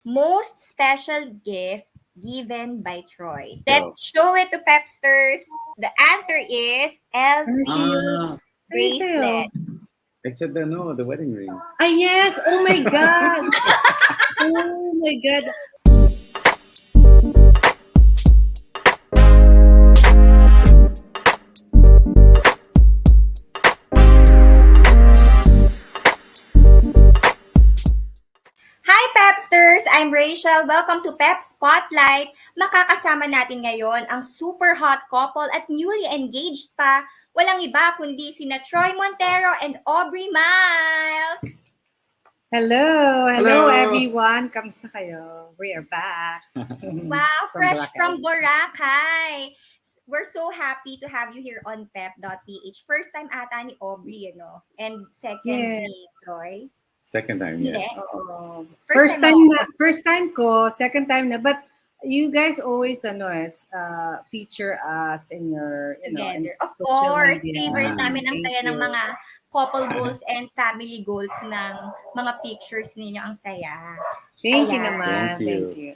Most special gift given by Troy. Let's show it to Pepsters. The answer is Ano sa'yo? LV Sa'yo? bracelet. I said the wedding ring. Ah, yes! Oh my God! Oh my God! Hi Pepsters! I'm Rachelle. Welcome to Pep Spotlight. Makakasama natin ngayon ang super hot couple at newly engaged pa. Walang iba kundi sina Troy Montero and Aubrey Miles. Hello! Hello, Hello. everyone! Kamusta kayo? We are back. Wow, From fresh Boracay. from Boracay. We're so happy to have you here on pep.ph. First time ata ni Aubrey, and second Yes. ni Troy. Second time, yes. Yes. Oo. First First time time mo. na, first time ko, second time na, but you guys always feature us in your, in Together. Of social course, media. favorite namin ang Thank saya ng you. mga couple goals and family goals ng mga pictures ninyo. Ang saya. Thank you Ayan. naman. Thank you. Thank you.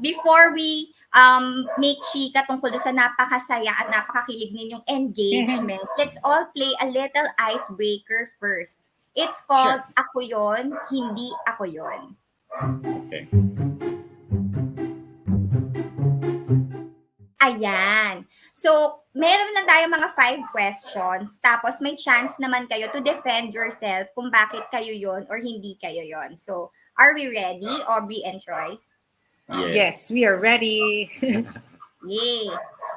Before we make chika tungkol sa napakasaya at napakakilig ninyong engagement, let's all play a little icebreaker first. It's called Ako Yon, Hindi Ako Yon. Okay. Ayan. So, meron lang tayo mga 5 questions. Tapos, may chance naman kayo to defend yourself kung bakit kayo yon or hindi kayo yon. So, are we ready, Aubrey and Troy? Yes, we are ready. Yay!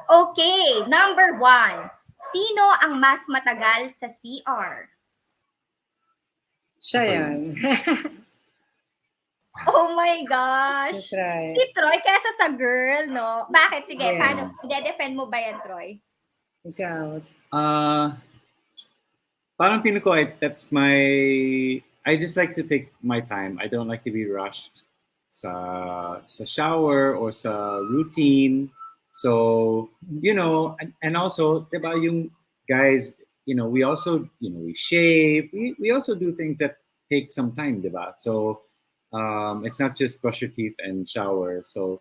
Okay, number 1. Sino ang mas matagal sa CR? Siya yan. Oh my gosh! Try. Si Troy kesa sa girl, no? Bakit? Sige, Yeah. paano? I-defend mo ba yan, Troy? Ikaw. Parang feeling ko, that's my... I just like to take my time. I don't like to be rushed sa shower or sa routine. So, and also, diba, yung guys, we also, we shave. We also do things that take some time, diba? So, it's not just brush your teeth and shower. So,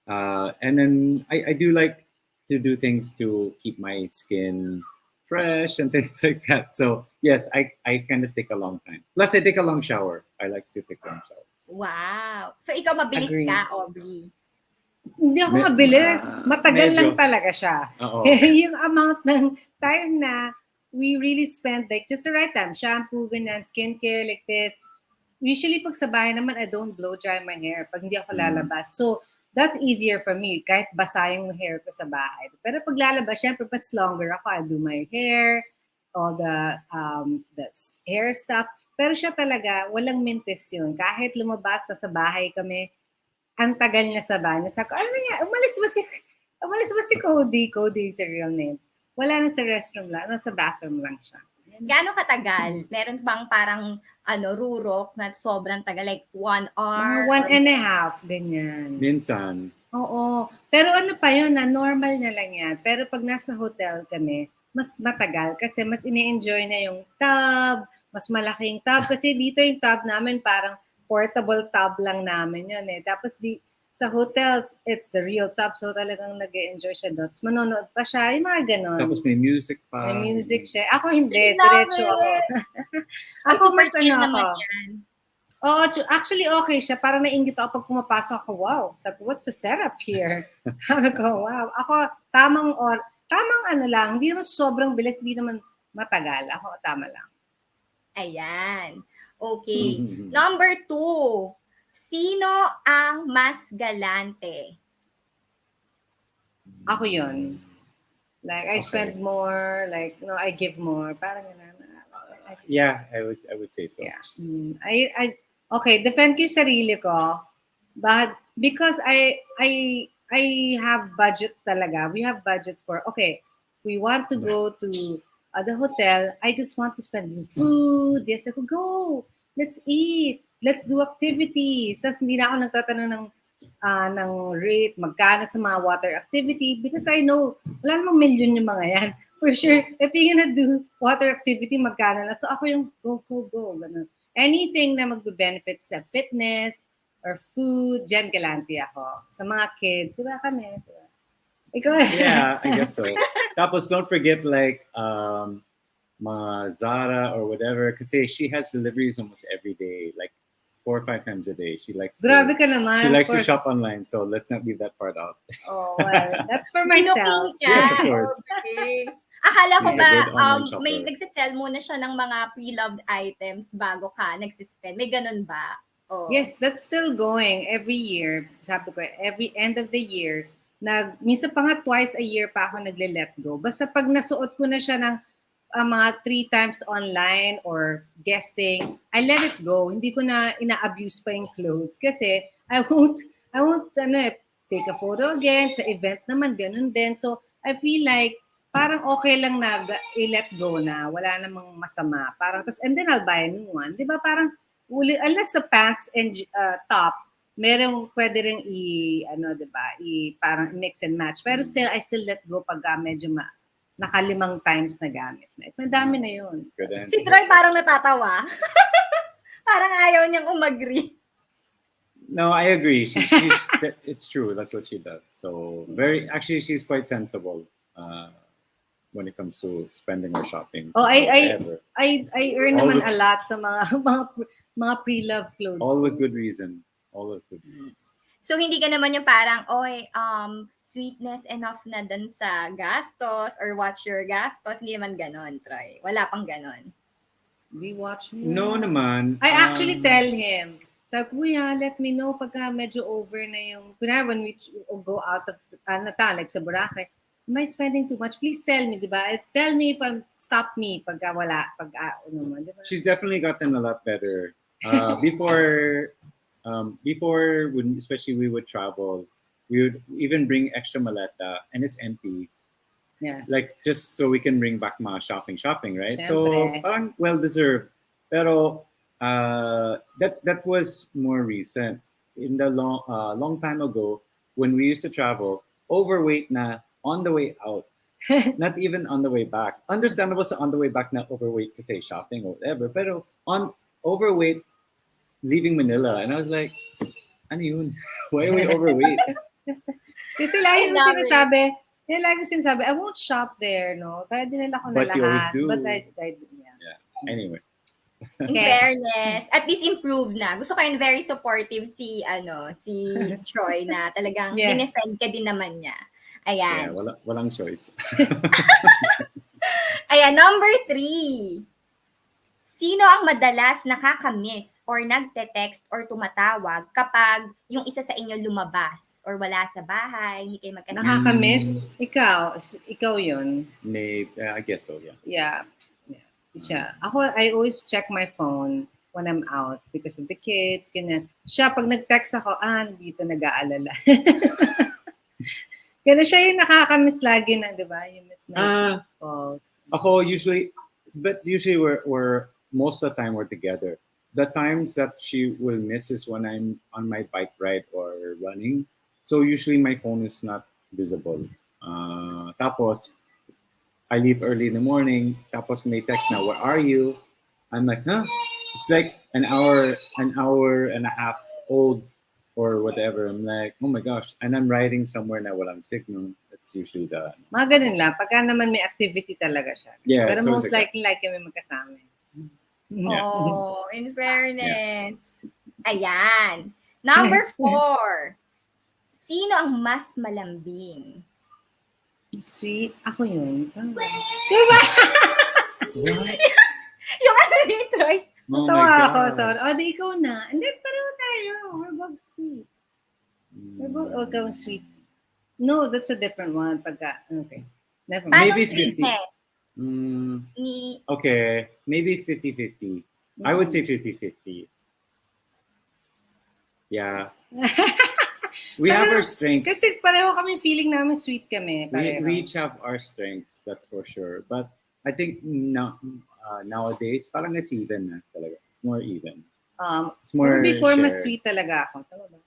and then I do like to do things to keep my skin fresh and things like that. So yes, I kind of take a long time. Plus, I take a long shower. I like to take long showers. Wow. So, ikaw mabilis Agree. ka, Aubrey. Hindi ako mabilis. Matagal medyo. lang talaga siya. Oo. Yung amount ng time na we really spend like just the right time. Shampoo, ganyan, skincare like this. Usually pag sa bahay naman, I don't blow dry my hair pag hindi ako lalabas. So, that's easier for me kahit basa yung hair ko sa bahay. Pero pag lalabas, syempre pas longer ako. I do my hair, all the hair stuff. Pero siya talaga, walang mintis yun. Kahit lumabas na sa bahay kami, ang tagal niya sa bahay. Nasa ko, ano nga, umalis ba si Cody? Cody is the real name. Wala na sa restroom lang, nasa bathroom lang siya. Gaano katagal? Meron bang parang rurok na sobrang tagal? Like 1 hour? 1.5, ganyan. Minsan. Oo. Pero ano pa yun, normal na lang yan. Pero pag nasa hotel kami, mas matagal kasi mas ine-enjoy na yung tub, mas malaking tub. Kasi dito yung tub namin parang portable tub lang namin yun eh. Tapos sa hotels, it's the real tub. So talagang nag-enjoy siya doon. Tapos manonood pa siya, yung mga ganon. Tapos may music pa. May music siya. Ako hindi, Love diretso it! ako. Ay, Ako super mas chill ano naman ako. yan. Oo, actually okay siya. Parang nainggit ako pag pumapasok ako, wow, sabi, what's the setup here? Sabi ko, wow. Ako, tamang ano lang, hindi naman sobrang bilis, hindi naman matagal. Ako, tama lang. Ayan. Okay. Number 2. Sino ang mas galante? Ako yun. Like, I Okay. spend more, like, I give more. Parang ganun. Yeah, I would say so. Yeah. Okay, defend ko yung sarili ko. But because I have budgets talaga. We have budgets for, okay, we want to go to the hotel. I just want to spend some food. Yes, ako, go. Let's eat. Let's do activities. Tapos hindi na ako nagtatanong ng rate, magkano sa mga water activity because I know, wala namang million yung mga yan. For sure, if you're gonna do water activity, magkano na. So ako yung go. Ganun. Anything na magbe-benefit sa fitness or food, dyan galante ako. Sa mga kids, di ba kami? Diba? Ikaw? Yeah, I guess so. Tapos don't forget like mga Zara or whatever kasi she has deliveries almost every day, like 4 or 5 times a day. She likes Grabe to ka naman. she likes to shop online, so let's not leave that part out. Oh, well, that's for Binuking myself. ka. Yes, of course. Okay. Akala ko She's a ba good online shopper. may nagsisell muna siya ng mga pre-loved items bago ka nagsispend? May ganun ba? Oh. Yes, that's still going every year. Sabi ko, every end of the year, minsan pa nga twice a year pa ako nagle-let go. Basta pag nasuot ko na siya ng mga 3 times online or guesting, I let it go. Hindi ko na ina-abuse pa yung clothes kasi I won't take a photo again. Sa event naman, ganun din. So, I feel like parang okay lang na i-let go na. Wala namang masama. Parang, and then I'll buy a new one. Di ba? Parang, unless the pants and top, merong pwede rin parang mix and match. Pero still, I still let go pag medyo nakalimang times na gamit. Madami na yun. Good answer. Si Troy parang natatawa. Parang ayaw niyang umagri. No, I agree. It's true. That's what she does. So actually, she's quite sensible when it comes to spending or shopping. Oh, I earn All naman with- a lot sa mga pre-love clothes. All with good reason. So, hindi ka naman yung parang, sweetness enough na dun sa gastos or watch your gastos. Hindi naman ganon, Troy. Wala pang ganon. We watch me. No naman. I actually tell him, Kuya, let me know pagka medyo over na yung, when we go out of like sa Boracay, am I spending too much? Please tell me, di ba? Tell me if stop me pagka wala, di ba? She's definitely gotten a lot better. Before when especially we would travel, we would even bring extra maleta and it's empty. Yeah. Like just so we can bring back mga shopping, right? Siyempre. So parang well deserved. Pero that was more recent. In the long time ago, when we used to travel, overweight na on the way out. Not even on the way back. Understandable sa on the way back na overweight kasi shopping or whatever. Pero on overweight leaving Manila. And I was like, ano yun? Why are we overweight? Kasi lagi I ko love sinasabi, I won't shop there, no? Kaya dinala ko na But lahat. you always do. But I Yeah. Anyway. In fairness, at least improve na. Gusto ko yun, very supportive si Troy na talagang Yes. dinefend ka din naman niya. Yeah, Ayan. walang choice. Ayan, number 3. Sino ang madalas nakakamiss or nagte-text or tumatawag kapag yung isa sa inyo lumabas or wala sa bahay, hindi kayo magkasama? nakakamiss. Ikaw yun. I guess so, yeah. Yeah. Siya. Ako, I always check my phone when I'm out because of the kids, ganyan. Siya, pag nag-text ako, dito nag-aalala. Kaya siya yung nakakamiss lagi na, di ba? You miss my calls. Ako usually we're most of the time we're together. The times that she will miss is when I'm on my bike ride or running. So usually my phone is not visible. Tapos I leave early in the morning. Tapos may text na, where are you? I'm like, huh? It's like an hour and a half old or whatever. I'm like, oh my gosh. And I'm riding somewhere na walang signal. That's usually the... Mga ganun lang. Pagka naman may activity talaga siya. Yeah, Pero it's always most like likely kami magkasama. Yeah. Oh, in fairness. Ayan. Number 4. Sino ang mas malambing? Sweet. Ako yun. What? Yung ano ni Troy? Oh my Tawa ako. God. Sorry. Di ikaw na. And then, pareho tayo. We're both sweet. We're both ikaw sweet. No, that's a different one. Okay. Never mind. Paano Maybe 50. sweetness? Okay, maybe 50-50. I would say 50-50. Yeah. We have our strengths. Kasi pareho kami feeling namin sweet kami. We each have our strengths, that's for sure. But I think nowadays, parang it's even na talaga. It's more even. It's more before mas shared. sweet talaga ako. Tama ba?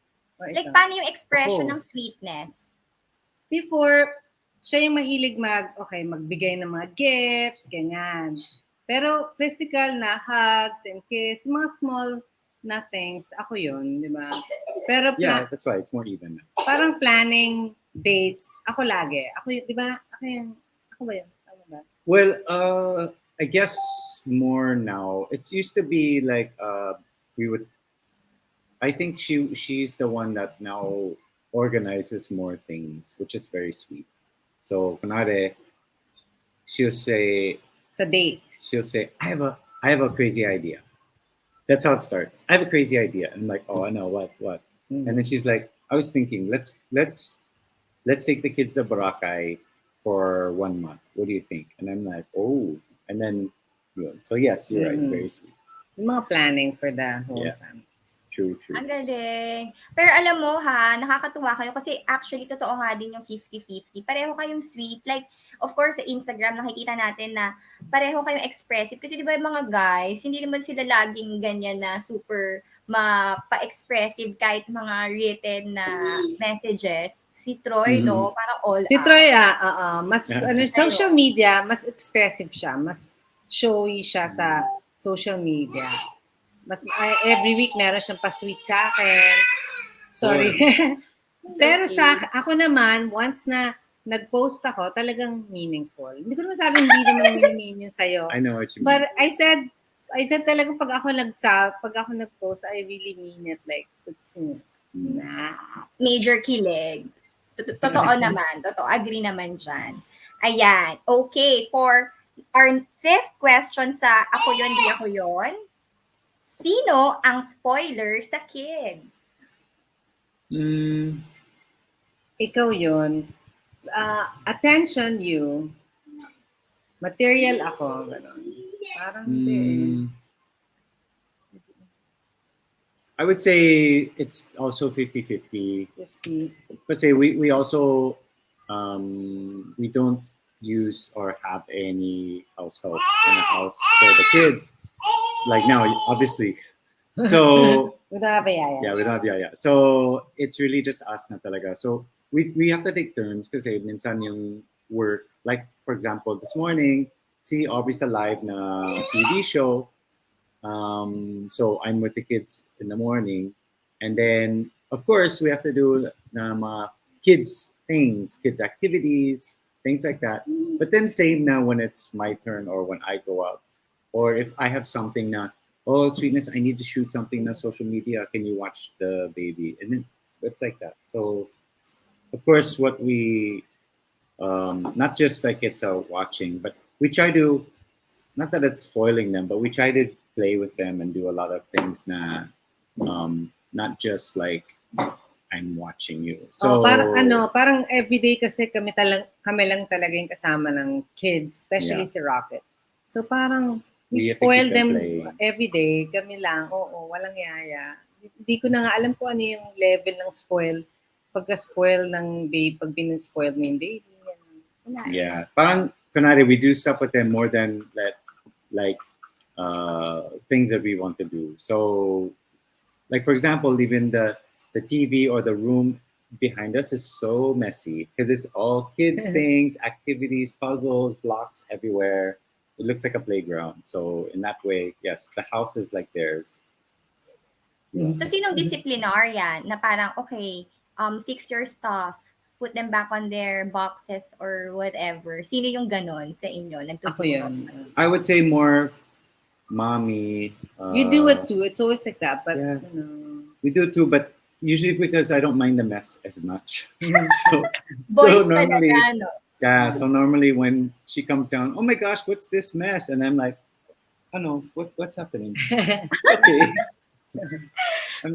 Like, paano yung expression ng sweetness? Before, siya yung mahilig magbigay ng mga gifts, ganyan. Pero physical na hugs and kiss, mga small nothings, ako yun, di ba? Pero Yeah, that's why it's more even. parang planning dates, ako lagi. Ako yun, di ba? Ako ba yun? Tama ba? Well, I guess more now. It used to be like we would. I think she's the one that now organizes more things, which is very sweet. So, kunwari, she'll say, Sa date. I have a crazy idea. That's how it starts. I have a crazy idea. And I'm like, oh, I know what. And then she's like, I was thinking, let's take the kids to Boracay for 1 month. What do you think? And I'm like, oh. And then, yun. So yes, you're right. Very sweet. Yung mga planning for the whole Yeah. family. True. Ang galing. Pero alam mo ha, nakakatuwa kayo kasi actually totoo nga din yung 50-50. Pareho kayong sweet. Like, of course, sa Instagram nakikita natin na pareho kayong expressive. Kasi di ba yung mga guys, hindi naman sila laging ganyan na super mapa-expressive kahit mga written na messages. Si Troy, no? Parang all Si out. Troy, mas social media, mas expressive siya, mas showy siya sa social media. Mas every week meron siyang pa-sweet sa akin. Sorry. Pero ako naman, once na nag-post ako, talagang meaningful. Hindi ko naman sabi hindi naman meaning yun sa'yo. I know what you mean. But I said talagang pag ako nag-post, I really mean it. Like, it's Major kilig. Totoo naman. Totoo. Agree naman dyan. Ayan. Okay. For our fifth question sa Ako Yun, Di Ako Yun, sino ang spoiler sa kids? Ikaw yun. Attention you. Material ako. Ganon. Parang hindi. I would say it's also 50-50. 50. Kasi we also we don't use or have any house help in the house for the kids. Like now, obviously. So We don't have a yaya. yeah, we don't have yaya. So it's really just us na talaga. So we have to take turns kasi minsan yung work. Like for example, this morning, si Aubrey's a live na TV show. So I'm with the kids in the morning, and then of course we have to do mga kids things, kids activities, things like that. But then same now when it's my turn or when I go out, or if I have something na, oh sweetness, I need to shoot something na social media. Can you watch the baby? And then it's like that. So of course what we not just like it's watching, but we try to, not that it's spoiling them, but we try to play with them and do a lot of things na not just like I'm watching you. So parang everyday kasi kami lang talaga yung kasama ng kids, especially si Rocket. So parang we spoil them every day, kami lang. Oo, walang yaya. Hindi ko na nga alam kung ano yung level ng spoil. Pagka-spoil ng baby, pag bin-spoil mo yung baby. Yeah, parang kunwari we do stuff with them more than like things that we want to do. So, like for example, even the TV or the room behind us is so messy because it's all kids things, activities, puzzles, blocks everywhere. It looks like a playground. So in that way, yes, the house is like theirs. So sinong disciplinarian na parang okay, fix your stuff, put them back on their boxes or whatever? Sino yung ganon sa inyo? Ako yun. I would say more mommy. You do it too. It's always like that. But yeah. You know. We do it too, but usually because I don't mind the mess as much. Boys normally, talaga, no? yeah. So normally when she comes down, oh my gosh, what's this mess? And I'm like, I don't know, what's happening? Okay.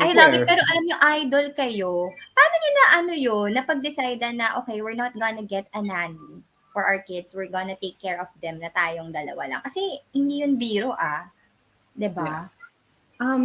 I love it. Pero alam nyo, idol kayo. Paano nyo na napag-decide na, okay, we're not gonna get a nanny for our kids. We're gonna take care of them na tayong dalawa lang. Kasi hindi yun biro Diba? Yeah.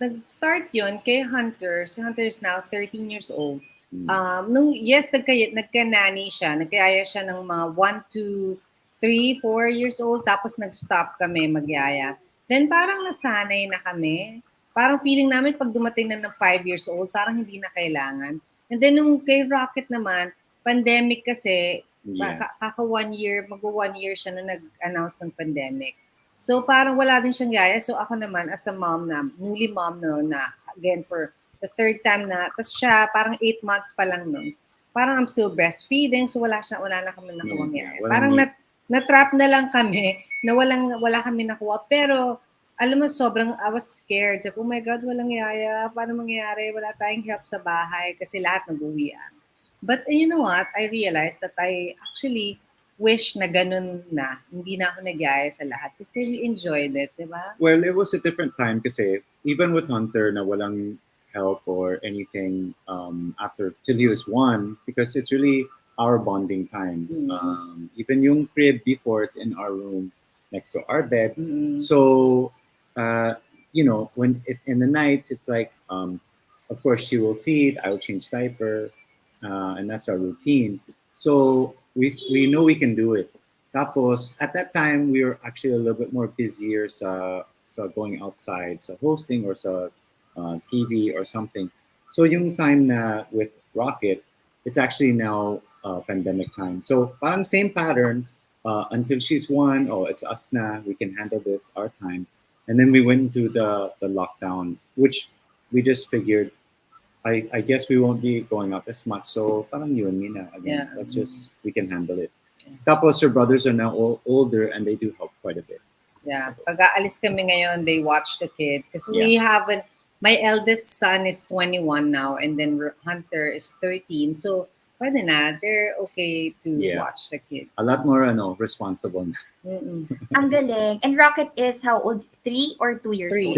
Nag-start yun kay Hunter. Si Hunter is now 13 years old. Nagka-nanny siya. Nagkaya siya ng mga 1 to 3, 4 years old. Tapos nag-stop kami magyaya. Then parang nasanay na kami. Parang feeling namin pag dumating na ng 5 years old, parang hindi na kailangan. And then nung kay Rocket naman, pandemic kasi, kaka 1 year, mag-1 year siya na nag-announce ng pandemic. So parang wala din siyang yaya. So ako naman as a mom na, newly mom no, na again for the third time na, tapos siya parang 8 months pa lang nun. Parang I'm still breastfeeding, so wala na kami nakuwang yaya. Parang na-trap na lang kami na wala kami nakuha. Pero alam mo, sobrang I was scared. Sabi, oh my God, walang yaya. Paano mangyayari? Wala tayong help sa bahay kasi lahat nag-uwian. But you know what? I realized that I actually wish na ganun na. Hindi na ako nagyaya sa lahat kasi we enjoyed it, di ba? Well, it was a different time kasi even with Hunter na walang help or anything after till he was 1 because it's really our bonding time. Even yung crib before, it's in our room next to our bed. So, you know, in the nights, it's like, of course, she will feed, I will change diaper, and that's our routine. So we know we can do it. Tapos, at that time, we were actually a little bit more busier sa going outside, sa hosting or sa TV or something. So yung time na with Rocket, it's actually now pandemic time. So parang same pattern until she's 1, oh, it's us na, we can handle this, our time. And then we went into the lockdown, which we just figured, I guess we won't be going out as much. So parang you and me na, again, let's just, we can handle it. Tapos her brothers are now older and they do help quite a bit. Yeah. So, Pag aalis kami ngayon, they watch the kids. Kasi we haven't, my eldest son is 21 now and then Hunter is 13. So, pwede na, they're okay to watch the kids. A lot more responsible. Ang galing. And Rocket is how old? 3 or 2 years old?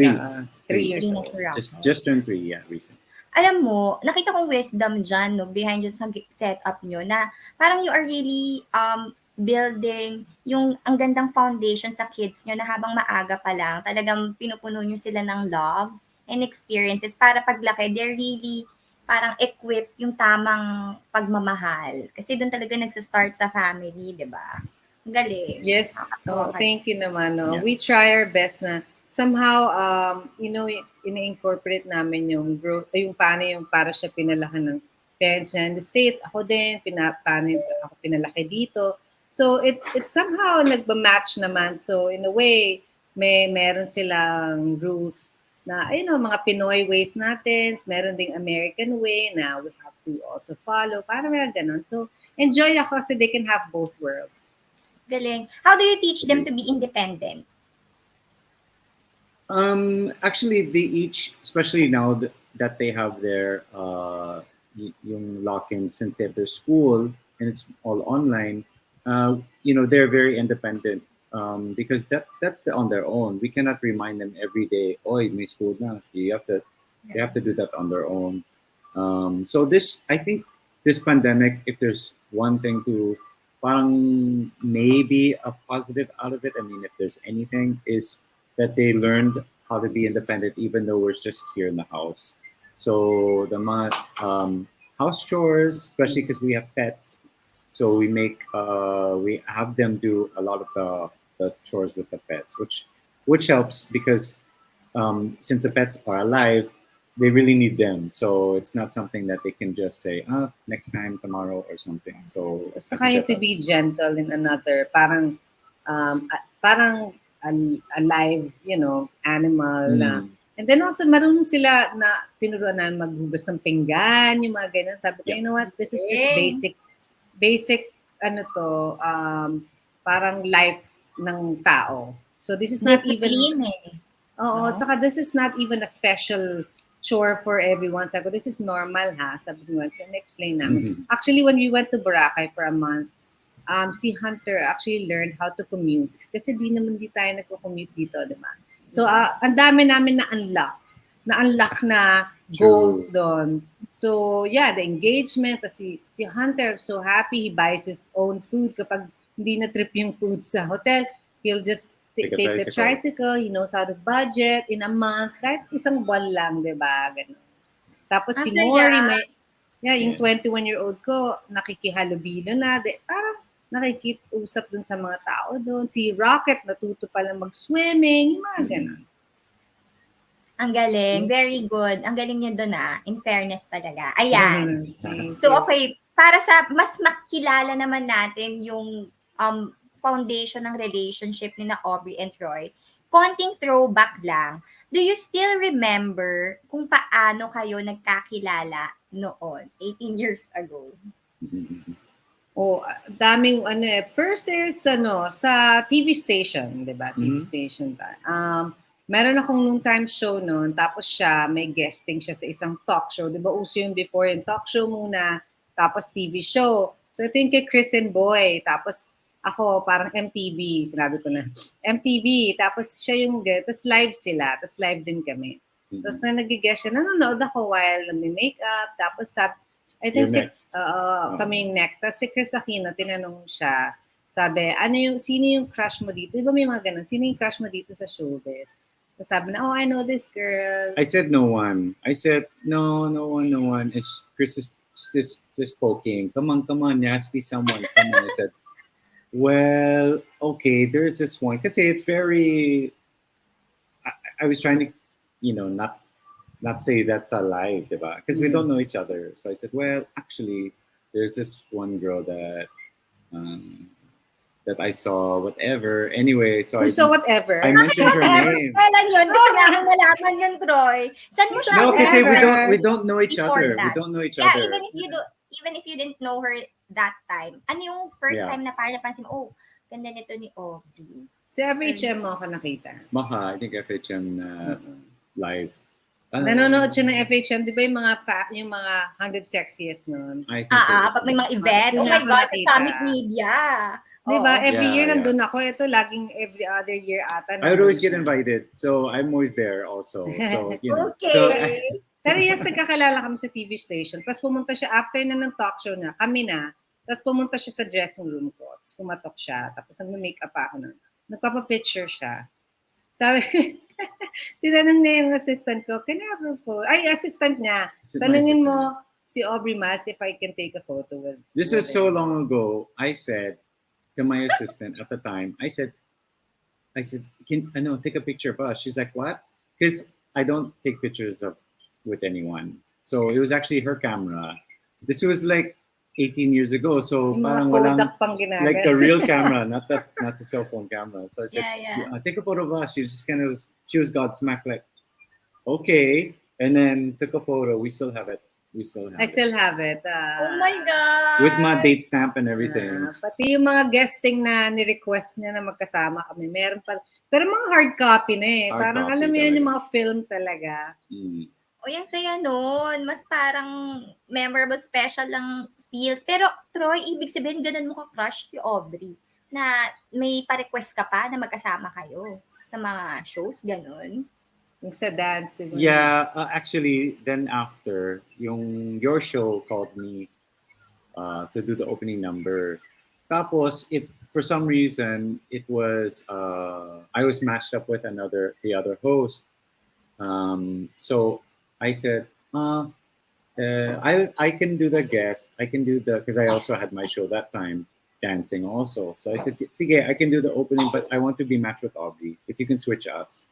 3 years Three na old. si Rocket. Just turned 3, yeah, recently. Alam mo, nakita kong wisdom dyan, no, behind yung sa setup nyo, na parang you are really building yung ang gandang foundation sa kids nyo na habang maaga pa lang, talagang pinupuno nyo sila ng love and experiences para paglaki, they're really parang equipped yung tamang pagmamahal. Kasi doon talaga nagsa-start sa family, di ba? Ang galing. Yes. Nakakatawa ka. Thank you naman. No? Yeah. We try our best na somehow, you know, ina-incorporate namin yung growth, yung paano yung para siya pinalahan ng parents niya in the States. Ako din, paano ako pinalaki dito. So, it somehow nagba-match naman. So, in a way, meron silang rules na, you know, mga Pinoy ways natin. Meron ding American way na we have to also follow. Parang may ganun. So, enjoy ako kasi they can have both worlds. Galing. How do you teach them to be independent? Actually, they each, especially now that they have their yung lock-ins since they have their school and it's all online, you know, they're very independent because that's on their own. We cannot remind them every day, oh, may school na. They have to do that on their own. So I think this pandemic, if there's one thing to parang maybe a positive out of it, I mean, if there's anything, is that they learned how to be independent even though we're just here in the house. So the house chores, especially because we have pets, so we have them do a lot of the chores with the pets, which helps because since the pets are alive, they really need them. So it's not something that they can just say, next time, tomorrow, or something. So saka you to be gentle in another, parang a live, you know, animal na. And then also, marunong sila na tinuruan na maghugas ng pinggan, yung mga ganyan. Sabi ko, you know what, this is just basic, ano to, parang life ng tao. So this is not even, saka this is not even a special chore for everyone. Sabi ko, this is normal ha. Sabi ko, so na-explain namin. Actually, when we went to Boracay for a month, si Hunter actually learned how to commute. Kasi di tayo nagko-commute dito, di ba? So, ang dami namin na-unlock na goals doon. So, yeah, the engagement. Si Hunter, so happy, he buys his own food. Kapag hindi na trip yung food sa hotel, he'll just take the tricycle. He knows how to budget in a month. Kahit isang buwan lang, di ba? Ganun. Tapos si Mori, yung 21-year-old ko, nakikihalubilo na. Parang nakikiusap dun sa mga tao doon. Si Rocket, natuto pala mag-swimming. Yung mga ganun. Ang galing. Very good. Ang galing nyo doon in fairness talaga. Ayan. So, okay. Para sa mas makilala naman natin yung foundation ng relationship ni na Aubrey and Troy, konting throwback lang. Do you still remember kung paano kayo nagkakilala noon, 18 years ago? Oh, daming ano eh. First is sa TV station, 'di ba? TV station ta. Meron akong nung time show noon, tapos siya may guesting siya sa isang talk show, 'di ba? Uso yung before yung talk show muna, tapos TV show. So ito yung kay Chris and Boy, tapos ako parang MTV, sinabi ko na MTV, tapos siya yung guest, tapos live sila, tapos live din kami. Tapos na nag-guest siya, nanonood ako while nag-makeup, tapos I think You're next. kami yung next. Tapos si Chris Aquino, tinanong siya, sabi, sino yung crush mo dito? Di ba may mga ganun? Sino yung crush mo dito sa showbiz? Tapos sabi na, I know this girl. I said no one. I said no one. It's Chris is just poking. Come on. There has to be someone. I said, well, okay. There's this one. Kasi it's very. I was trying to, not say that's a lie, diba? Because we don't know each other. So I said, well, actually, there's this one girl that I saw, whatever. Anyway, so whatever. I mentioned her name. Kailan yun? Gusto namin malaman yun, Troy. Saan mo siya? No, kasi Whatever. we don't know each other. Before that. We don't know each Yeah, other. even if you didn't know her that time, ano yung first Yeah. time na parang napansin mo, ganda nito ni Aubrey. Sa FHM mo ako nakita. Maha, I think FHM live. Nanonood siya ng FHM, di ba yung mga 100 sexiest noon? I think it was- Pag may mga event. Oh Doon my ako God, sa nakita. Summit Media. Di ba? Oo. Every Yeah, year yeah. nandun ako. Ito laging every other year ata. I would always get nandun siya. invited, so I'm always there also. So Okay. So Pero yes, nagkakalala kami sa TV station. Tapos pumunta siya, after na ng talk show na, kami na. Tapos pumunta siya sa dressing room ko. Tapos kumatok siya. Tapos nag-makeup ako na. Nagpapapicture siya. Sabi, tinanong niya yung assistant ko, can I have a photo? Ay, assistant niya. my Tanungin assistant. mo si Aubrey Mas if I can take a photo with This is so long ago. I said to my assistant at the time, I said, can take a picture of us? She's like, what? Because I don't take pictures with anyone. So it was actually her camera. This was like 18 years ago. So Yung mga parang walang, Kodak pang ginagawa. like the real camera, not the cell phone camera. So I said, Yeah. take a photo of us. She was just she was Godsmack like, okay. And then took a photo. We still have it. I still have it. Oh my God. With my date stamp and everything. Pati yung mga guesting na ni-request niya na magkasama kami, meron pa. Pero mga hard copy na eh. Hard Parang copy alam mo yun, talaga. yung mga film talaga. O yung saya nun, mas parang memorable, special lang feels. Pero Troy, ibig sabihin ganun mo ka-crush si Aubrey na may pa-request ka pa na magkasama kayo sa mga shows, ganun. Yung sa dance, di ba? Yeah, actually, then after, your show called me to do the opening number. Tapos, for some reason, it was, I was matched up with the other host. So I said, I can do the guest. I can do because I also had my show that time, dancing also. So I said, sige, I can do the opening, but I want to be matched with Aubrey. If you can switch us.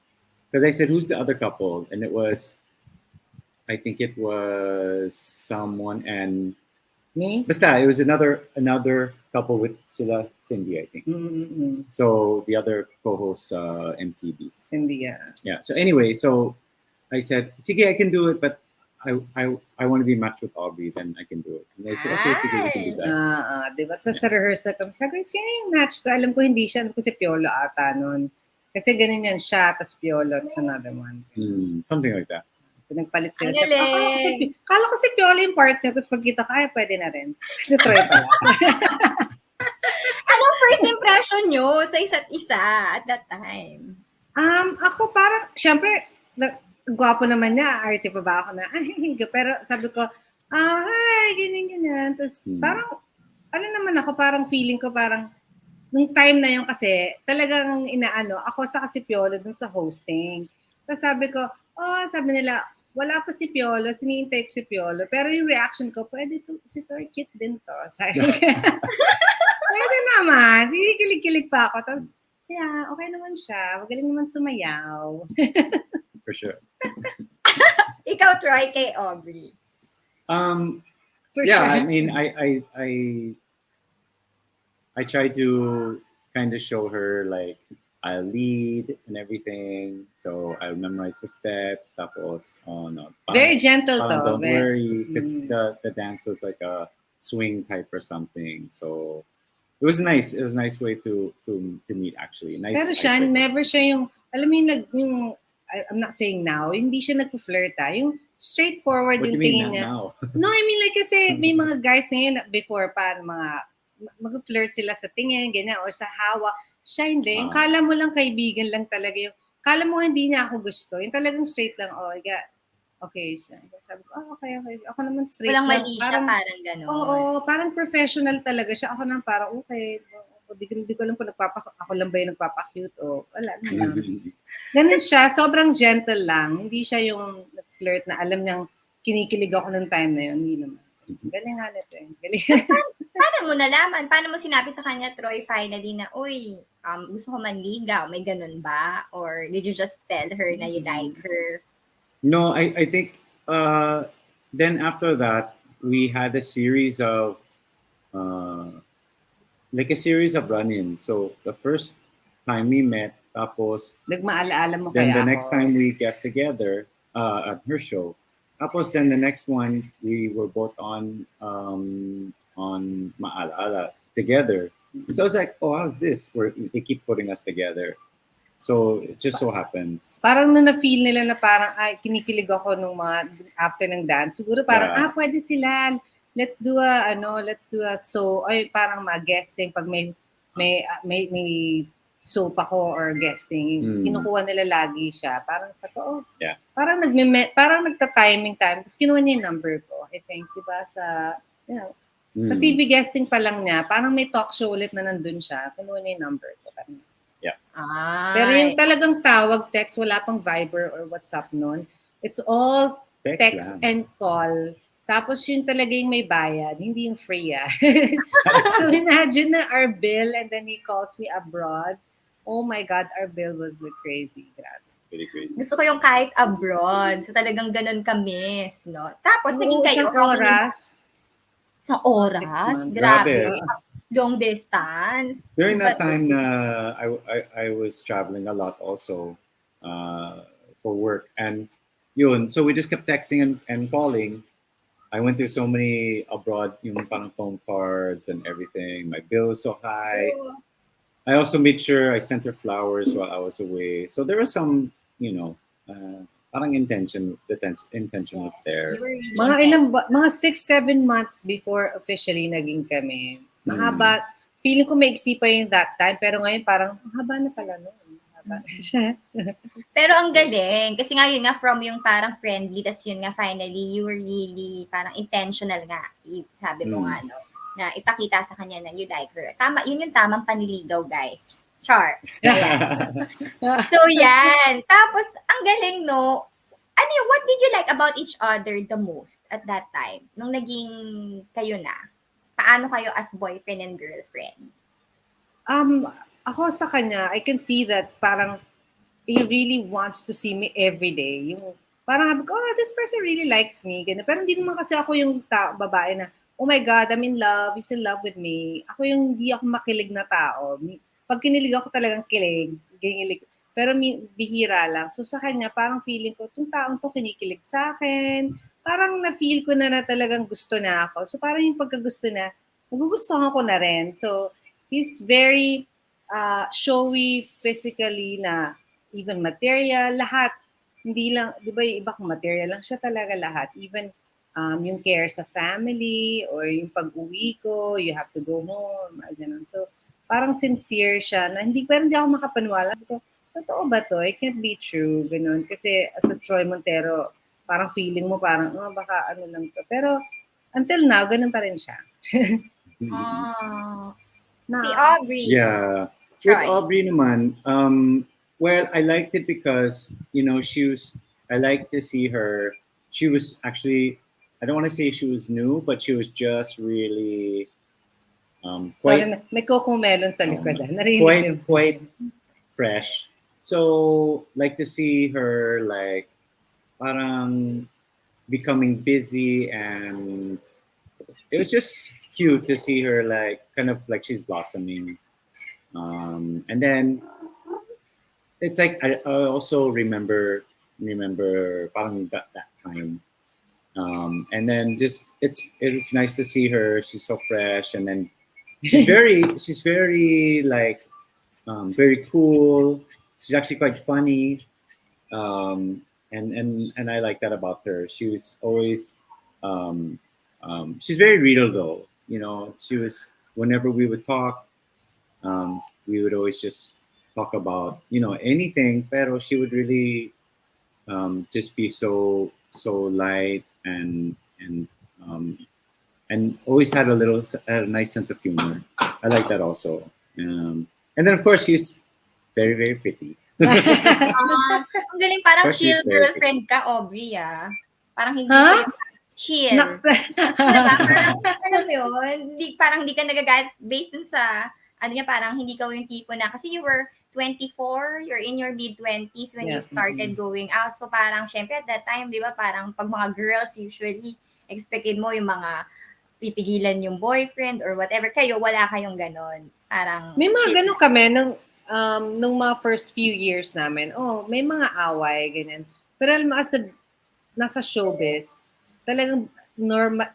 Because I said, who's the other couple? And I think it was someone and Me? basta, it was another couple with sila Cindy, I think. Mm-mm. So the other co-host MTV. Cindy, yeah. Yeah. So anyway, so I said, sige, I can do it, but I want to be matched with Aubrey, then I can do it. And they said, okay, sige, we can do that. Di ba? Sa rehearsal kami, sabi, sino yung match ko? Alam ko hindi siya. Alam ko si Piolo ata nun. Kasi ganun yan siya, tas Piolo, tas another one. Something like that. Pinagpalit sila. Ang galing. Kala ko si Piolo yung partner, tapos pagkita ka, pwede na rin. Si Troy pala. Anong first impression nyo sa isa't isa at that time? Ako parang, syempre, gwapo naman niya, arte pa ba ako na, pero sabi ko, hi, ganyan. Tapos parang, ano naman ako, parang feeling ko parang, nung time na yun kasi, talagang ako sa kasi Piolo dun sa hosting. Tapos sabi ko, sabi nila, wala pa si Piolo, sinihintay ko si Piolo. Pero yung reaction ko, pwede to, si Troy, cute din to. Sabi ko, pwede naman. Sige, kilig-kilig pa ako. Tapos, yeah, okay naman siya. Magaling naman sumayaw. For sure. Ikaw, Troy, kay Aubrey. For yeah, sure. I mean, I try to trying to show her like I'll lead and everything. So I'll memorize the steps. Tapos, oh no, Very gentle parang to. don't worry, because Mm. the dance was like a swing type or something. So it was nice. It was a nice way to meet actually. Pero Nice siya, way to. never siya yung, alam mo yung, I'm not saying now, hindi siya nagpo-flirt yung straightforward What do yung you mean tingin niya. now? No, I mean like kasi may mga guys na yun before pa, mga mag-flirt sila sa tingin, ganyan, or sa hawa. Siya hindi. Yung kala mo lang kaibigan lang talaga yung, kala mo hindi niya ako gusto. Yung talagang straight lang, oh, okay. Sabi ko, okay. Ako naman straight Walang lang. mali siya, parang gano'n. Oo, parang professional talaga siya. Ako naman parang, okay. Hindi ko alam kung ako lang ba yung nagpapa-cute o wala naman. Ganun siya, sobrang gentle lang. Hindi siya yung flirt na alam niyang kinikilig ako ng time na yun. Hindi naman. Galing nga nito eh. Galing. Paano mo nalaman? Paano mo sinabi sa kanya, Troy, finally na, uy, gusto ko manligaw? May ganun ba? Or did you just tell her na you like her? No, I think then after that we had a series of like a series of run-ins. So the first time we met, tapos Nagmaalaala mo then kaya the next ako. time we guest together at her show. Tapos then the next one we were both on Maalala together. So I was like, oh, how's this? They keep putting us together. So it just so happens. Parang nung na-feel nila na parang, ay, kinikilig ako nung mga after ng dance. Siguro parang, Yeah. pwede sila. Let's do a so, ay, parang guesting pag may soap ako or guesting. Kinukuha nila lagi siya. Parang sa ko, Yeah. Parang parang nagta-timing time. Tapos kinuha niya yung number ko. I think, di ba, sa TV guesting pa lang niya, parang may talk show ulit na nandun siya. Kinuha niya yung number ko. Parang, pero yung talagang tawag, text, wala pang Viber or WhatsApp nun. It's all text and call. Tapos yung talaga yung may bayad, hindi yung free So imagine na our bill and then he calls me abroad. Oh my God, our bill was crazy. Grabe. Very crazy. Gusto ko yung kahit abroad. So talagang ganun ka-miss, no? Tapos naging kayo. Isang oras. Isang oras? 6 months. Grabe. Grabe. Long distance. During that time, I was traveling a lot also for work, and yun. So we just kept texting and calling. I went through so many abroad, yung parang phone cards and everything. My bill was so high. I also made sure I sent her flowers while I was away. So there was some, parang intention. The intention was there. Mga 6-7 months before officially naging kami. Mahaba. Feeling ko maiksi pa yung that time, pero ngayon parang haba na pala noon. Pero ang galing. Kasi nga yun nga, from yung parang friendly, tas yun nga finally, you were really parang intentional nga. Sabi mo nga, no? Na ipakita sa kanya na you like her. Tama, yun yung tamang panliligaw, guys. Char. So, yan. Tapos, ang galing, no? What did you like about each other the most at that time? Nung naging kayo na? Paano kayo as boyfriend and girlfriend? Ako sa kanya, I can see that parang he really wants to see me every day. Yung parang sabi ko, this person really likes me. Ganun. Pero hindi naman kasi ako yung babae na, oh my God, I'm in love, he's in love with me. Ako yung hindi ako makilig na tao. Pag kinilig ako talagang kilig. Pero bihira lang. So sa kanya, parang feeling ko, itong taong to kinikilig sa akin. Parang na-feel ko na talagang gusto na ako. So parang yung pagkagusto na, nagugustuhan ko na rin. So he's very showy physically na even material, lahat. Hindi lang, di ba yung iba kung material lang siya talaga lahat. Even yung care sa family or yung pag-uwi ko, you have to go home, ganun. So parang sincere siya na pero hindi ako makapaniwala. Totoo ba to? It can't be true. Ganun. Kasi as a Troy Montero, parang feeling mo parang, baka ano lang to. Pero until now, ganun pa rin siya. Si Aubrey. Yeah. Troy. With Aubrey naman, well, I liked it because, I like to see her. She was actually, I don't want to say she was new, but she was just really Sorry, may coco melon sa likod. Quite fresh. So, like to see her like parang becoming busy, and it was just cute to see her like kind of like she's blossoming. And then it's like I also remember parang that time. And then just it's nice to see her. She's so fresh, and then she's very like very cool. She's actually quite funny, and I like that about her. She was always she's very real though. You know, she was whenever we would talk, we would always just talk about anything. Pero she would really just be so light um, and always had a nice sense of humor. I like that also. And then of course she's very pretty. Ang galing, parang Of course she's chill very girlfriend ka, Aubrey, ah. Parang hindi Huh? ka yung chill. Naksa. Diba? Parang, alam mo yun, parang hindi ka nagagalit based dun sa, ano niya, parang hindi ka yung tipo na, kasi you were 24, you're in your mid-20s when you Yeah. started going out. So parang, syempre at that time, di ba, parang pag mga girls, usually, expected mo yung mga pipigilan yung boyfriend or whatever. Kayo, wala kayong ganon. Parang, May mga chill. ganun kami nung mga first few years namin. Oh, may mga away, ganyan. Pero alam mo, nasa showbiz, talagang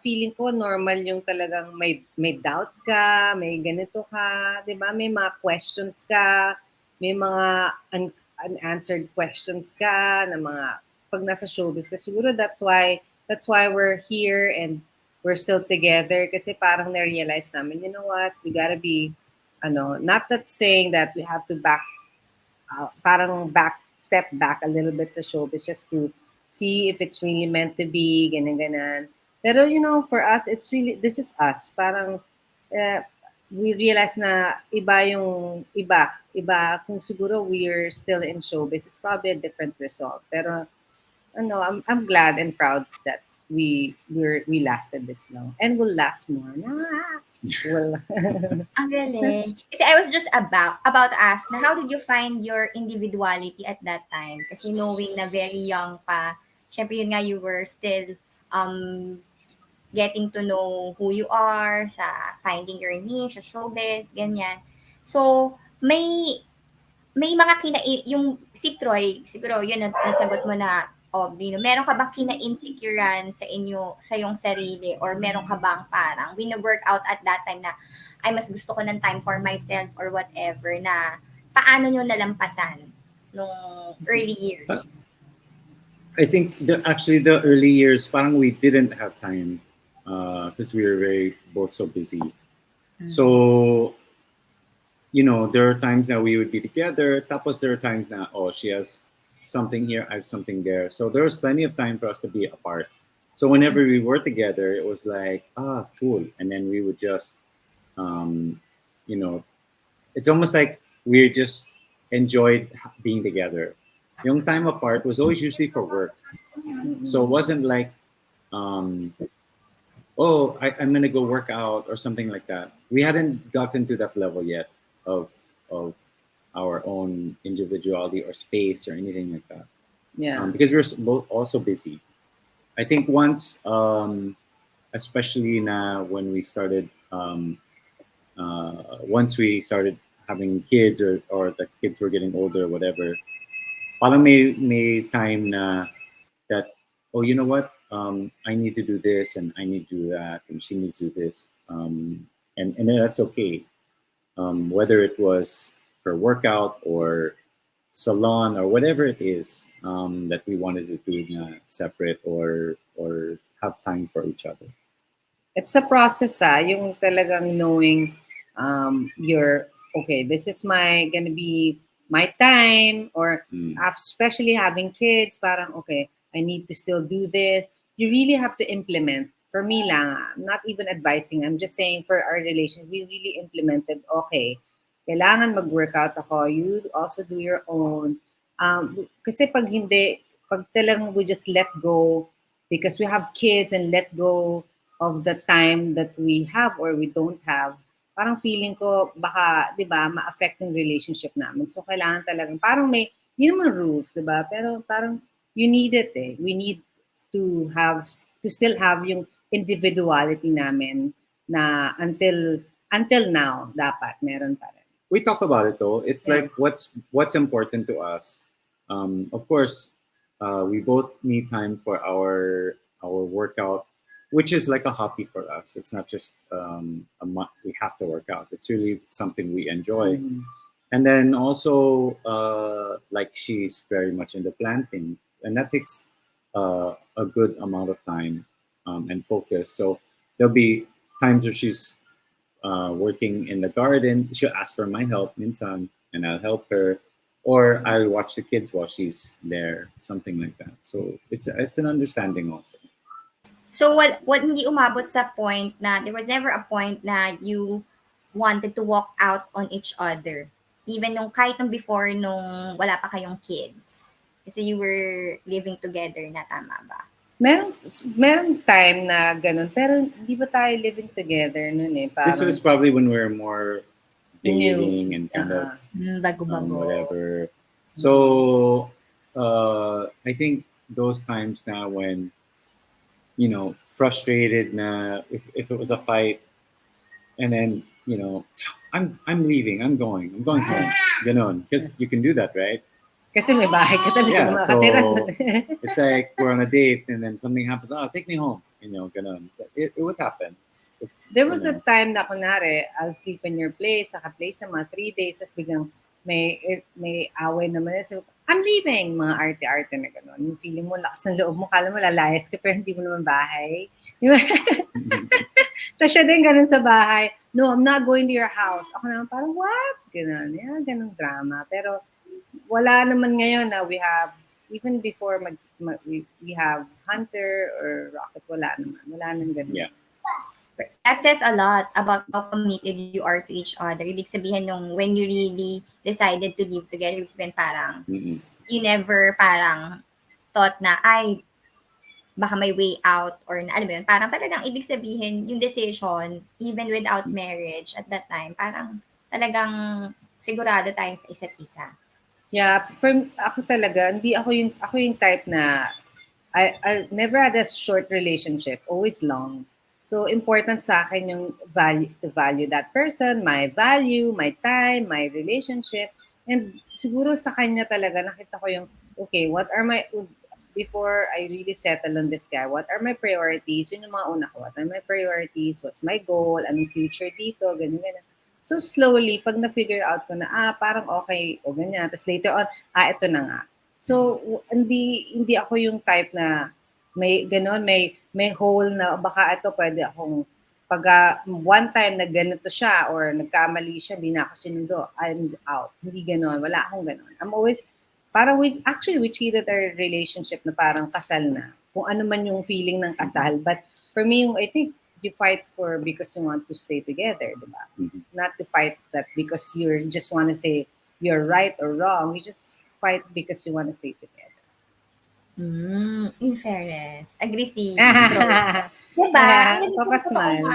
feeling ko normal yung talagang may doubts ka, may ganito ka, 'di ba? May mga questions ka, may mga unanswered questions ka na mga pag nasa showbiz ka. Siguro that's why we're here and we're still together kasi parang na-realize namin, you know what, we gotta be not that saying that we have to step back a little bit sa showbiz just to see if it's really meant to be, ganun. Pero, for us, this is us. Parang, we realize na iba, kung siguro we're still in showbiz, it's probably a different result. Pero, I'm glad and proud that we lasted this long and will last more. Ang galing. Kasi I was just about to ask na how did you find your individuality at that time? Kasi knowing na very young pa, syempre yun nga, you were still um, getting to know who you are, sa finding your niche, sa showbiz, ganyan. So, may mga yung si Troy, siguro yun ang nasagot mo na, Aubrey, no? Meron ka bang kina-insecurean sa sa yung sarili, or meron ka bang parang wino-work out at that time na, ay, mas gusto ko ng time for myself or whatever, na paano nyo nalampasan nung early years? I think actually the early years, parang we didn't have time because we were both so busy. So, there are times that we would be together. Tapos there are times that, she has something here, I have something there. So there was plenty of time for us to be apart. So whenever we were together, it was like, cool. And then we would just, it's almost like we just enjoyed being together. Yung time apart was always usually for work. So it wasn't like, I'm going to go work out or something like that. We hadn't gotten to that level yet of our own individuality or space or anything like that. Yeah. Because we're both also busy. I think once, especially now when we started, once we started having kids or the kids were getting older or whatever, parang may time na that, you know what, I need to do this and I need to do that and she needs to do this. And that's okay. Whether it was for workout or salon or whatever it is that we wanted to do separate or have time for each other. It's a process, yung talagang knowing you're okay, this is gonna be my time, or especially having kids, parang okay, I need to still do this. You really have to implement. For me lang, I'm not even advising, I'm just saying for our relation, we really implemented, okay, kailangan mag-workout ako, you also do your own. Kasi pag talagang we just let go because we have kids and let go of the time that we have or we don't have, parang feeling ko baka, 'di ba, ma-affect yung relationship namin. So kailangan talagang parang hindi naman rules, 'di ba? Pero parang you need it eh. We need to still have yung individuality namin na until now dapat meron pa rin. we talk about it though. It's Yeah. like what's important to us. Of course, we both need time for our workout, which is like a hobby for us. It's not just we have to work out. It's really something we enjoy. Mhm. And then also, like she's very much into planting, and that takes a good amount of time and focus. So there'll be times where she's working in the garden. She'll ask for my help, minsan, and I'll help her, or I'll watch the kids while she's there, something like that. So it's an understanding also. So what hindi umabot sa point na there was never a point na you wanted to walk out on each other. Even nung kahit nung before nung wala pa kayong kids. Kasi you were living together na, tama ba? Merong time na ganun, pero hindi ba tayo living together nun eh? This Parang was probably when we were more new. dating and kind of Bago-bago. whatever. So I think those times now when frustrated na if it was a fight and then I'm leaving, I'm going home, ganon, because you can do that, right? Kasi may bahay ka talaga Yeah, makatira so dun. it's like we're on a date and then something happens, take me home, ganon. It would happen. It's There was a time na kunwari, I'll sleep in your place, saka place sa mga 3 days, tapos biglang may away naman. So, I'm leaving, mga arte-arte na gano'n. Yung feeling mo, lakas ng loob mo, kala mo lalayas ka, pero hindi mo naman bahay. Tapos siya din gano'n sa bahay, no, I'm not going to your house. Ako naman parang, what? Gano'n, ganong drama. Pero wala naman ngayon na we have, even before we have Hunter or Rocket, wala naman. Wala nang gano'n. Yeah. That says a lot about how committed you are to each other. Ibig sabihin nung when you really decided to live together, it's been parang, you never parang thought na, ay, baka may way out or alam mo yun, parang talagang ibig sabihin yung decision, even without marriage at that time, parang talagang sigurado tayo sa isa't isa. Yeah, ako talaga, ako yung type na I never had a short relationship, always long. So important sa akin yung to value that person, my value, my time, my relationship. And siguro sa kanya talaga nakita ko yung okay, before I really settle on this guy, what are my priorities? Yun yung mga una ko. What are my priorities? What's my goal? Anong future dito? Ganyan. So slowly, pag na-figure out ko na, parang okay, o ganyan. Tapos later on, ito na nga. So, hindi ako yung type na may ganon, may hole na baka ito pwede akong pag one time na ganito siya or nagkamali siya, hindi na ako sinundo, I'm out. Hindi ganon, wala akong ganon. I'm always, parang we treated our relationship na parang kasal na. Kung ano man yung feeling ng kasal. But for me, I think you fight for because you want to stay together, diba? Not to fight that because you just want to say you're right or wrong. You just fight because you want to stay together. In fairness. Agree si Bro. Diba? Ang galing Papa ko, smile.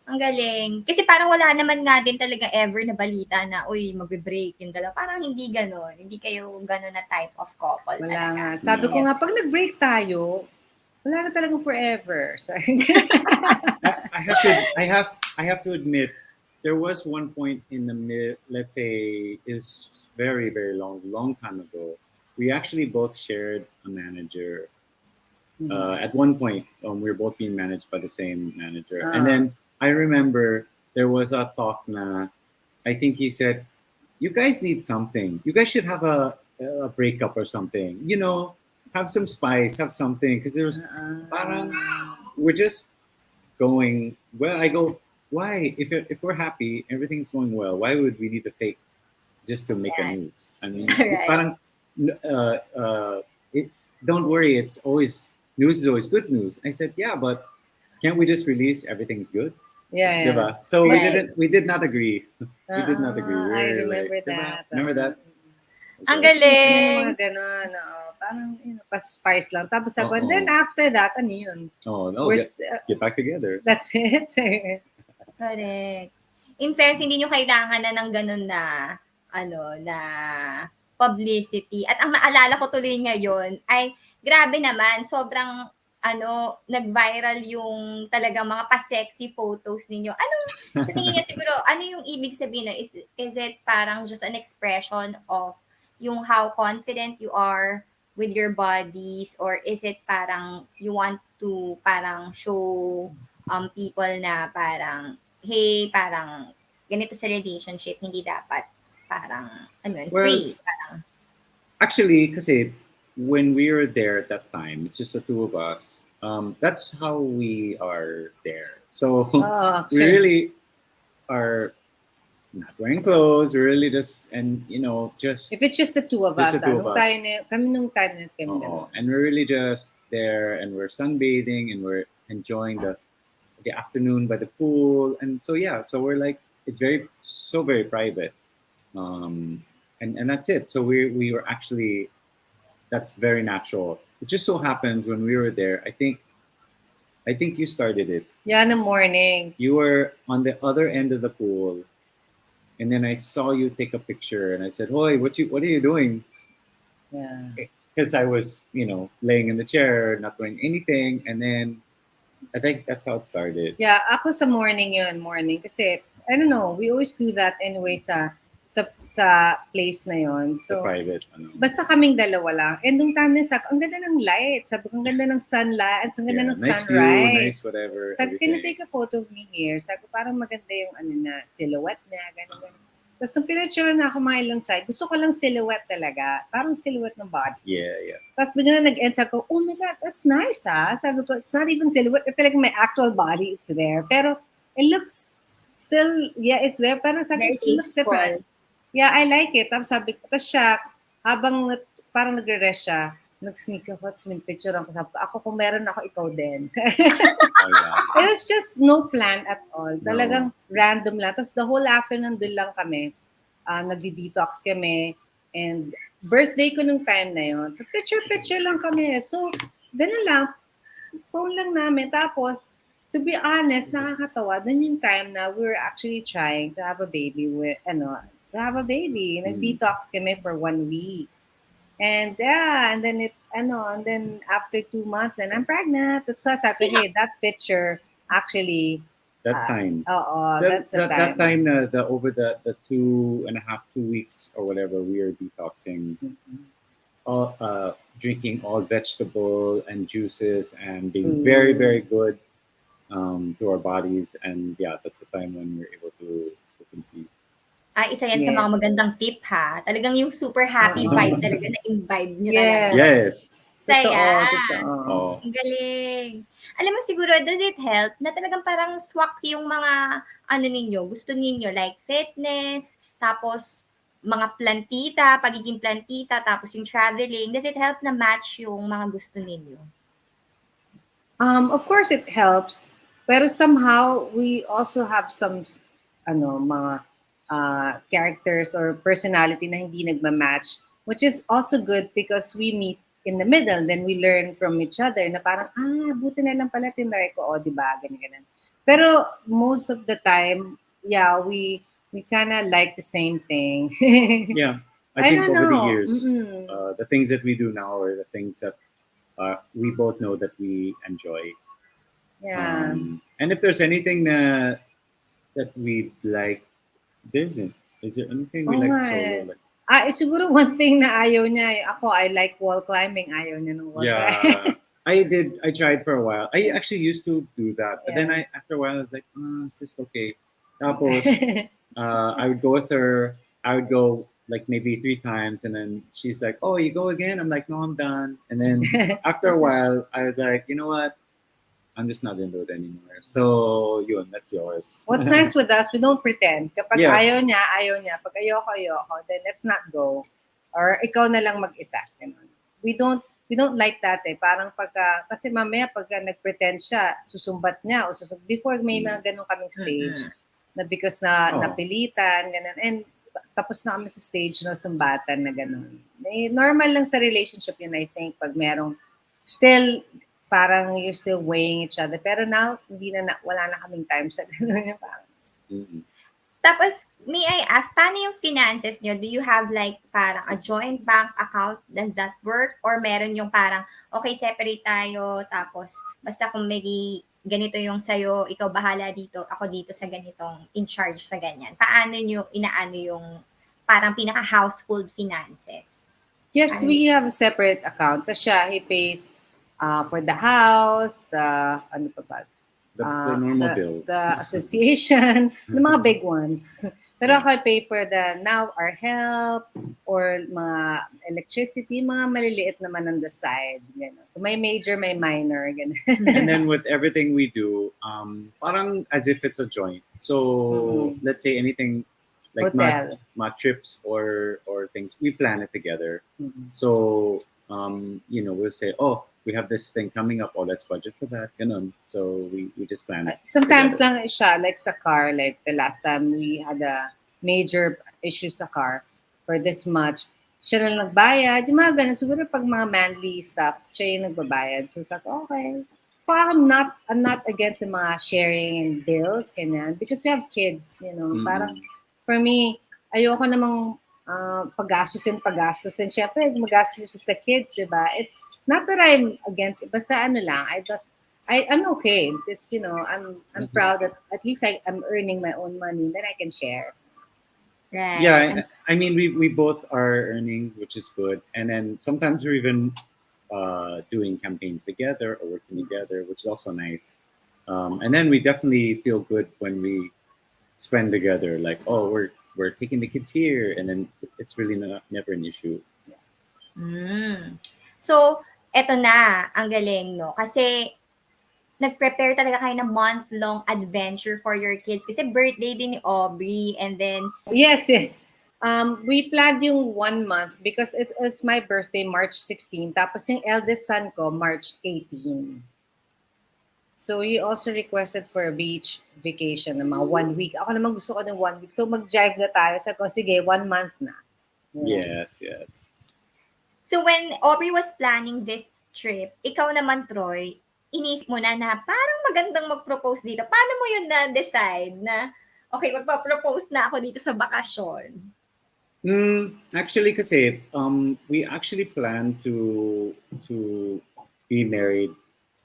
Ang galing. Kasi parang wala naman nga din talaga ever na balita na, uy, magbe-break yung dalawa. Parang hindi ganon. Hindi kayo ganon na type of couple. Wala talaga. nga. Sabi ko nga, pag nag-break tayo, wala na talagang forever. I have to admit, there was one point in the let's say, is very, very long time ago. We actually both shared a manager. At one point, we were both being managed by the same manager. And then I remember there was a talk na, I think he said, you guys need something. You guys should have a breakup or something. Have some spice, have something. Because there was, parang, we're just going, well, I go, why? If we're happy, everything's going well, why would we need to fake just to make a news? I mean, Right. parang, don't worry, news is always good news. I said, yeah, but can't we just release everything's good? Yeah. Diba? So Right. we did not agree. We did not agree. We I were remember like, diba? that. Remember that? Ang Yung galing. mga ganon, parang pa-spice lang. Tapos ako, and Oo. then after that, ano yun? Oh, no, We're get back together. That's it. Sir. Correct. In fairness, hindi nyo kailangan na ng ganun na, na publicity. At ang naalala ko tuloy ngayon ay, grabe naman, sobrang, nag-viral yung talagang mga pa-sexy photos ninyo. Anong, sa tingin niyo siguro, ano yung ibig sabihin nun? Is it parang just an expression of yung how confident you are with your bodies, or is it parang you want to parang show people na parang, hey, parang ganito sa relationship, hindi dapat parang, ano yun, Well, free. Parang, actually, kasi when we were there at that time, it's just the two of us. That's how we are there. So Oh, we actually. really are not wearing clothes. We really just just If it's just the two of Just us, the two of nung us. kami nung time na kami Oo. And we're really just there, and we're sunbathing, and we're enjoying the afternoon by the pool. And so yeah, so we're like, it's very private. And that's it. So we were actually, that's very natural. It just so happens when we were there, I think you started it. Yeah, in the morning. You were on the other end of the pool, and then I saw you take a picture, and I said, "Hoy, what are you doing?" Yeah. Because I was, laying in the chair, not doing anything, and then I think that's how it started. Yeah, ako sa morning yun, morning. Kasi, I don't know, we always do that anyway sa place na yun. The So, private, basta kaming dalawa lang. And nung time na sabi, ang ganda ng light. Sabi ko, ang ganda ng sunlight. Ang ganda ng nice view, sunrise. nice whatever, Sabi ko, can you everything. take a photo of me here? Sabi ko, parang maganda yung silhouette niya, gano'n. Tapos nung pinaturean na ako mga ilang side, gusto ko lang silhouette talaga. Parang silhouette ng body. Yeah. Tapos bigla na nag-end, sabi ko, oh my God, that's nice ha. Sabi ko, it's not even silhouette. Talagang my actual body, it's there. Pero it looks still, yeah, it's there. Pero sabi very ko, it looks different. tasteful. Yeah, I like it. Tapos sabi ko, tapos siya, habang parang nagre-rest siya, nag-sneak ako, tapos may picture ako. Sabi ko, ako kung meron ako, ikaw din. Oh, yeah. It was just no plan at all. Talagang random lang. Tapos the whole afternoon doon lang kami. Nagdi-detox kami. And birthday ko nung time na yon. So picture lang kami. So, ganun lang. Phone lang namin. Tapos, to be honest, nakakatawa. Doon yung time na we were actually trying to have a baby with, Nag-detox kami for 1 week. And yeah, and then after 2 months, then I'm pregnant. That's why sabi, hey, that picture actually, That time. that's the that time. time, over the 2.5 2 weeks or whatever, we were detoxing, all drinking all vegetable and juices, and being very very good to our bodies. And yeah, that's the time when we're able to conceive. Isa yan sa Yes. mga magandang tip ha. Talagang yung super happy vibe talaga na imbibe nyo talaga. Yes. Saya. Oh. Ang galing. Alam mo siguro, does it help na talagang parang swak yung mga ninyo, gusto ninyo, like fitness, tapos mga plantita, pagiging plantita, tapos yung traveling. Does it help na match yung mga gusto ninyo? Of course, it helps. Pero somehow, we also have some, mga characters or personality na hindi nagmamatch, which is also good because we meet in the middle. Then we learn from each other na parang, buti na lang pala tinry ko, di ba? Ganyan. Pero most of the time, yeah, we kind of like the same thing. Yeah. I think don't over the know. years, the things that we do now are the things that we both know that we enjoy. Yeah. And if there's anything that we like, is there anything we like solo? Siguro one thing na ayaw niya, ako, I like wall climbing. Ayaw niya ng wall climbing. I tried for a while. I actually used to do that. But then after a while, I was like, it's just okay. Tapos, I would go with her. I would go like maybe 3 times. And then she's like, oh, you go again? I'm like, no, I'm done. And then after a while, I was like, you know what? I'm just not into it anymore. So, yun, that's yours. What's nice with us, we don't pretend. Kapag Yeah. ayaw niya. Pag ayoko, then let's not go. Or ikaw na lang mag-isa. Ganun. We don't like that eh. Parang kasi mamaya pagka nag-pretend siya, susumbat niya. Before may mga ganun kaming stage. Na because napilitan, ganun. And tapos na kami sa stage na sumbatan na ganun. Normal lang sa relationship yun, I think. Pag merong still, parang you're still weighing each other. Pero now, wala na kaming time sa gano'n. Tapos, may I ask, paano yung finances nyo? Do you have like parang a joint bank account? Does that work? Or meron yung parang, okay, separate tayo, tapos basta kung may ganito yung sayo, ikaw bahala dito, ako dito sa ganitong in charge sa ganyan. Paano nyo inaano yung parang pinaka-household finances? Yes, Paano we have a separate account. Tapos siya, he pays for the house, the, ano pa ba? The normal bills. The association, the mga big ones. Pero ako I pay for the now our help or mga electricity, mga maliliit naman on the side. Ganun. May major, may minor. Ganun. And then with everything we do, parang as if it's a joint. So let's say anything like Hotel. my trips or things, we plan it together. Mhm. So we'll say, oh, we have this thing coming up. Oh, let's budget for that. Ganun. So we just plan it. Sometimes together. lang siya, like sa car, like the last time we had a major issue sa car for this much, siya lang nagbayad. Yung mga ganun, siguro pag mga manly stuff, siya yung nagbabayad. So sabi ko, okay. Parang I'm not against the mga sharing and bills, ganyan. Because we have kids, you know. Parang, for me, ayoko namang pagastusin. Siyempre, magastos sa kids, di ba? It's not that I'm against it. Basta ano lang, I'm okay because I'm proud that at least I'm earning my own money, then I can share. Right. Yeah, I mean we both are earning, which is good, and then sometimes we're even doing campaigns together or working together, which is also nice. And then we definitely feel good when we spend together. Like, oh, we're taking the kids here, and then it's really never an issue. So, eto na, ang galing, no? Kasi, nag-prepare talaga kayo ng month-long adventure for your kids. Kasi birthday din ni Aubrey, and then... Yes, we planned yung 1 month because it was my birthday, March 16. Tapos yung eldest son ko, March 18. So, he also requested for a beach vacation na mga 1 week. Ako naman gusto ko ng 1 week. So, mag-jive na tayo. Sabi ko, sige, 1 month na. Yeah. Yes. So, when Aubrey was planning this trip, ikaw naman, Troy, inisip mo na parang magandang mag-propose dito. Paano mo yun na-decide na, okay, magpa-propose na ako dito sa bakasyon? Actually, kasi we actually planned to be married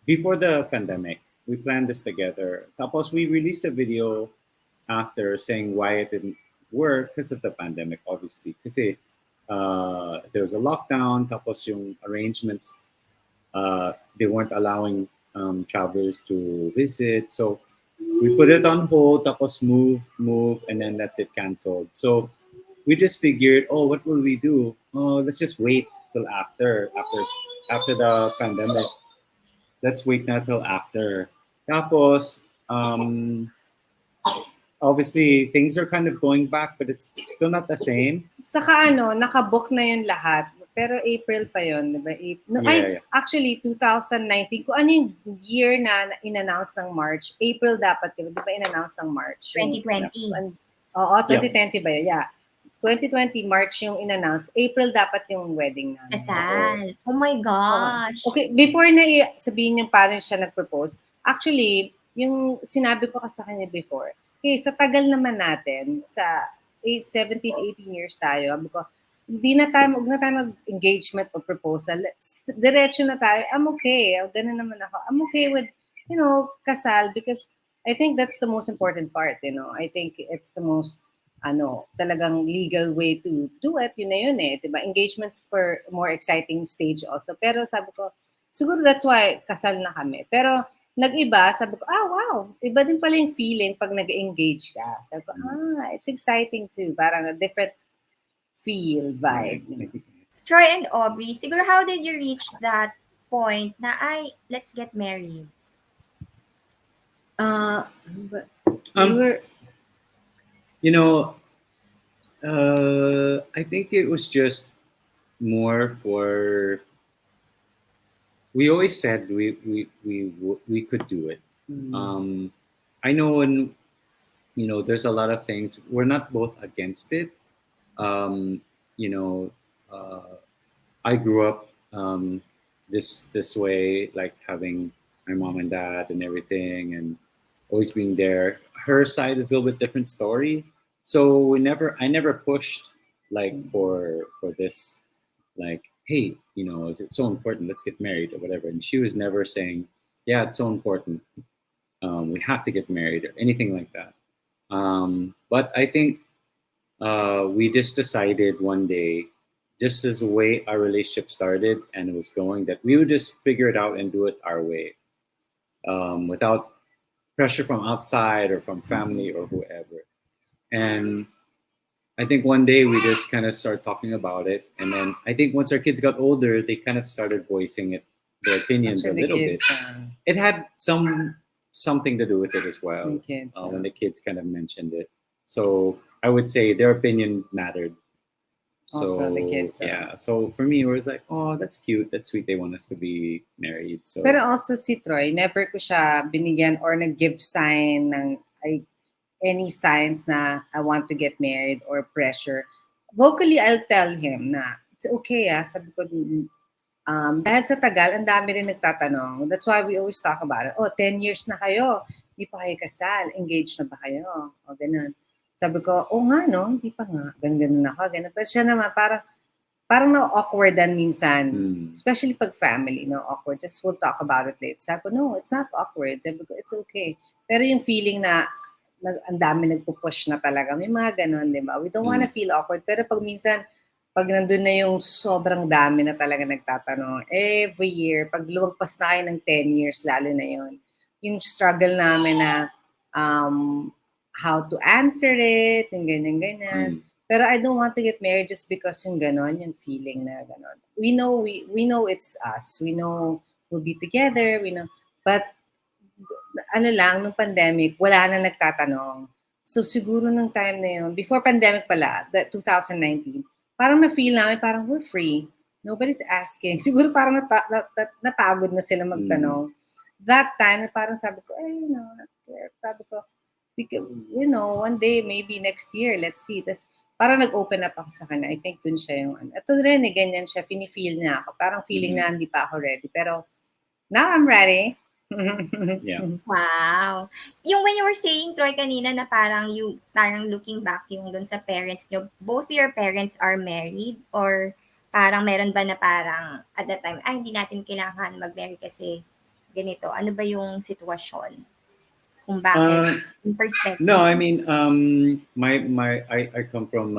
before the pandemic. We planned this together. Tapos we released a video after saying why it didn't work because of the pandemic, obviously. Kasi there was a lockdown. Tapos yung arrangements, they weren't allowing travelers to visit. So we put it on hold. Tapos move, and then that's it, canceled. So we just figured, oh, what will we do? Oh, let's just wait till after the pandemic. Let's wait now till after. Tapos, obviously, things are kind of going back, but it's still not the same. Saka nakabook na yun lahat. Pero April pa yun, di ba? Actually, 2019. Kung ano yung year na in-announce ng March, April dapat yun. Di ba in-announce ng March? 2020. Oo, 2020 ba yun? Yeah. 2020, March yung in-announce. April dapat yung wedding namin. Kasal. Oh my gosh. Okay, before na sabihin yung paano siya nag-propose, actually, yung sinabi ko sa kanya before, okay, sa tagal naman natin, sa 17, 18 years tayo, sabi ko, huwag na tayo mag-engagement o proposal. Diretso na tayo. I'm okay. Ganun naman ako. I'm okay with, kasal because I think that's the most important part, I think it's the most talagang legal way to do it, yun na yun eh. Diba? Engagements for more exciting stage also. Pero sabi ko, siguro that's why kasal na kami. Pero nag-iba, sabi ko, wow, iba din pala yung feeling pag nag-engage ka. Sabi ko, it's exciting too. Parang a different feel, vibe. Troy and Aubrey, siguro how did you reach that point na, let's get married? I think it was just more for. We always said we could do it. I know when there's a lot of things. We're not both against it. I grew up this way, like having my mom and dad and everything, and always being there. Her side is a little bit different story. So I never pushed like for this, like, hey, is it so important? Let's get married or whatever. And she was never saying, yeah, it's so important. We have to get married or anything like that. But I think we just decided one day, just as the way our relationship started and it was going, that we would just figure it out and do it our way, without pressure from outside or from family or whoever. And I think one day we just kind of started talking about it, and then I think once our kids got older, they kind of started voicing their opinions a Actually, the little bit. kids, It had something to do with it as well, the kids, when the kids kind of mentioned it. So I would say their opinion mattered. So Also the kids, yeah. So for me, it was like, oh, that's cute, that's sweet. They want us to be married. So Pero also si Troy, never ko siya binigyan or nag-give sign ng any signs na I want to get married or pressure. Vocally, I'll tell him na it's okay sabi ko, dahil sa tagal, ang dami rin nagtatanong. That's why we always talk about it. Oh, 10 years na kayo. Hindi pa kayo kasal. Engaged na ba kayo? O, ganun. Sabi ko, oh nga, no? Hindi pa nga. Ganun ako. Ganun. Pero siya naman, parang na-awkwardan minsan. Especially pag family, no? Awkward. Just we'll talk about it later. Sabi ko, no, it's not awkward. Sabi ko, it's okay. Pero yung feeling na ang dami nagpo-push na talaga. May mga ganun, di ba? We don't wanna feel awkward. Pero pag minsan, pag nandun na yung sobrang dami na talaga nagtatanong, every year, pag lumagpas na kayo ng 10 years, lalo na yun, yung struggle namin na how to answer it, yung ganyan-ganyan. Pero I don't want to get married just because yung ganon, yung feeling na ganon. We know it's us. We know we'll be together. We know, but ano lang, nung pandemic, wala na nagtatanong. So siguro nung time na yun, before pandemic pala, 2019, parang na-feel namin, parang we're free. Nobody's asking. Siguro parang napagod na sila magtanong. That time, parang sabi ko, not care. Sabi ko, one day, maybe next year, let's see. Tas, parang nag-open up ako sa kanya. I think dun siya yung, ito rin, ganyan siya, feel niya ako. Parang feeling na hindi pa ako ready. Pero, now I'm ready. Yeah. Wow. Yung when you were saying, Troy, kanina na parang looking back yung dun sa parents nyo, both your parents are married or parang meron ba na parang at that time, hindi natin kailangan mag-marry kasi ganito. Ano ba yung sitwasyon? Kung bakit? In perspective. No, I mean, I come from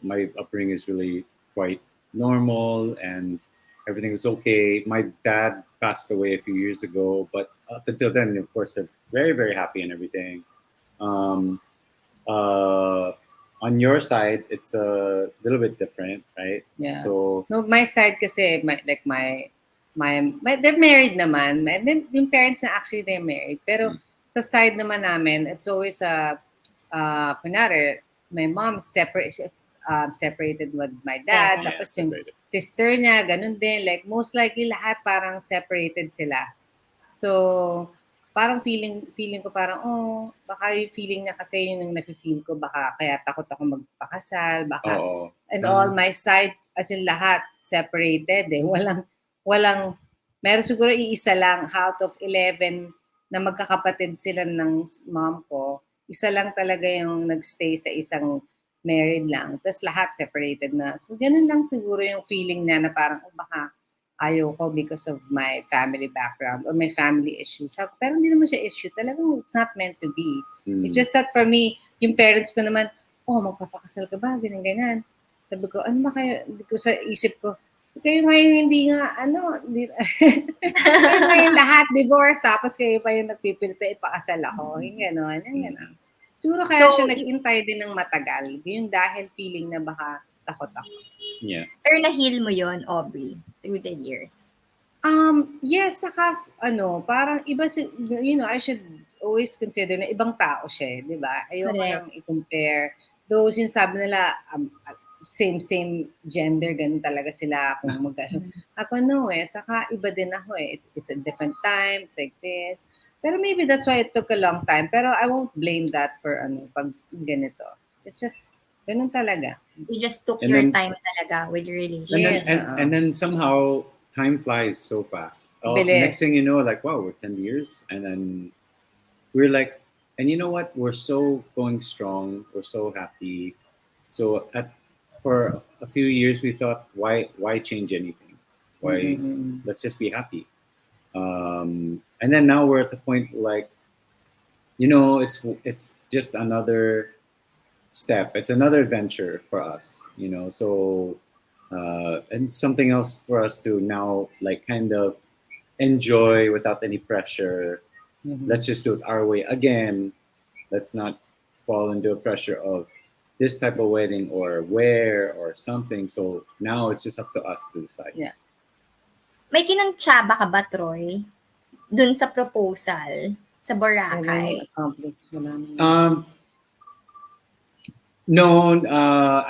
my upbringing is really quite normal and everything was okay. My dad passed away a few years ago, but up until then, of course, they're very, very happy and everything. On your side, it's a little bit different, right? Yeah. So no, my side kasi, they're married naman. And then, yung parents na actually they're married. Pero sa side naman namin, it's always kunwari, my mom separated with my dad. Yeah, tapos yung separated. sister niya, ganun din. Like, most likely lahat parang separated sila. So, parang feeling ko parang, baka yung feeling niya kasi yun yung nafe-feel ko, baka kaya takot ako magpakasal, baka. And all my side, as in lahat, separated eh. Walang, meron siguro iisa lang out of 11 na magkakapatid sila ng mom ko. Isa lang talaga yung nagstay sa isang married lang. Tapos lahat separated na. So, ganun lang siguro yung feeling na parang, baka ayaw ko because of my family background or my family issues. Pero hindi naman siya issue. Talagang it's not meant to be. It's just that for me, yung parents ko naman, magpapakasal ka ba? Ganyan. Sabi ko, ano ba kayo? Hindi ko sa isip ko, kayo ngayon hindi nga, kayo ngayon lahat divorce, tapos kayo pa yung nagpipilita, ipakasal ako. Yung gano'n. Siguro kaya siya nag-intay din ng matagal. Yung dahil feeling na baka takot ako. Yeah. Pero na-heal mo yon, Aubrey, through the years? Yes, saka, parang iba, I should always consider na ibang tao siya, di ba? Ayoko lang i-compare. Though, sinasabi nila, same gender, ganun talaga sila kung mag-ano. Ako saka iba din ako eh. It's a different time, it's like this. Pero maybe that's why it took a long time. Pero I won't blame that for pag ganito. It's just, ganun talaga. You just took your time talaga with your relationship. Yes, and then somehow time flies so fast. Next thing you know, like, wow, we're 10 years. And then we're like, and you know what? We're so going strong. We're so happy. So for a few years, we thought, why change anything? Why Mm-mm. let's just be happy. And then now we're at the point like, it's just another step. It's another adventure for us. So and something else for us to now like kind of enjoy without any pressure. Let's just do it our way again. Let's not fall into a pressure of this type of wedding or where or something. So now it's just up to us to decide. Yeah. May kinantsaba ka ba, Troy? Dun sa proposal sa Kailangan Boracay? accomplish. Wala naman. No,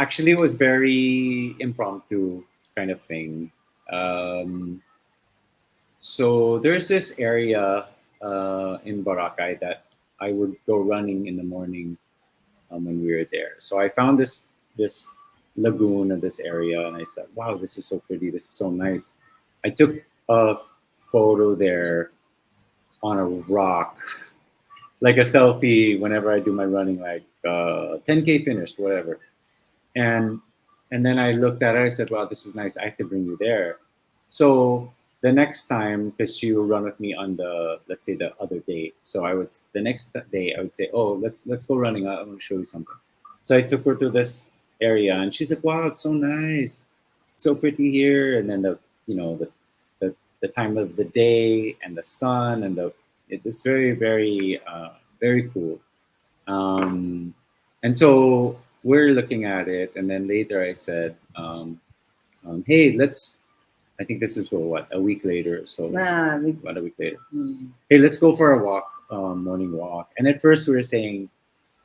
actually, it was very impromptu kind of thing. So there's this area in Boracay that I would go running in the morning when we were there. So I found this lagoon of this area, and I said, "Wow, this is so pretty. This is so nice." I took a photo there on a rock, like a selfie. Whenever I do my running, like 10K finished, whatever. And and then I looked at her. I said, "Wow, this is nice. I have to bring you there." So the next time, because she will run with me on the, let's say, the other day. So the next day I would say, "Oh, let's go running. I want to show you something." So I took her to this area, and she's like, "Wow, it's so nice. It's so pretty here." And then the time of the day and the sun and it's very very very cool. Um, and so we're looking at it, and then later I said, "Hey, let's." I think this is what a week later, so about a week later. Hey, let's go for a walk, morning walk. And at first we were saying,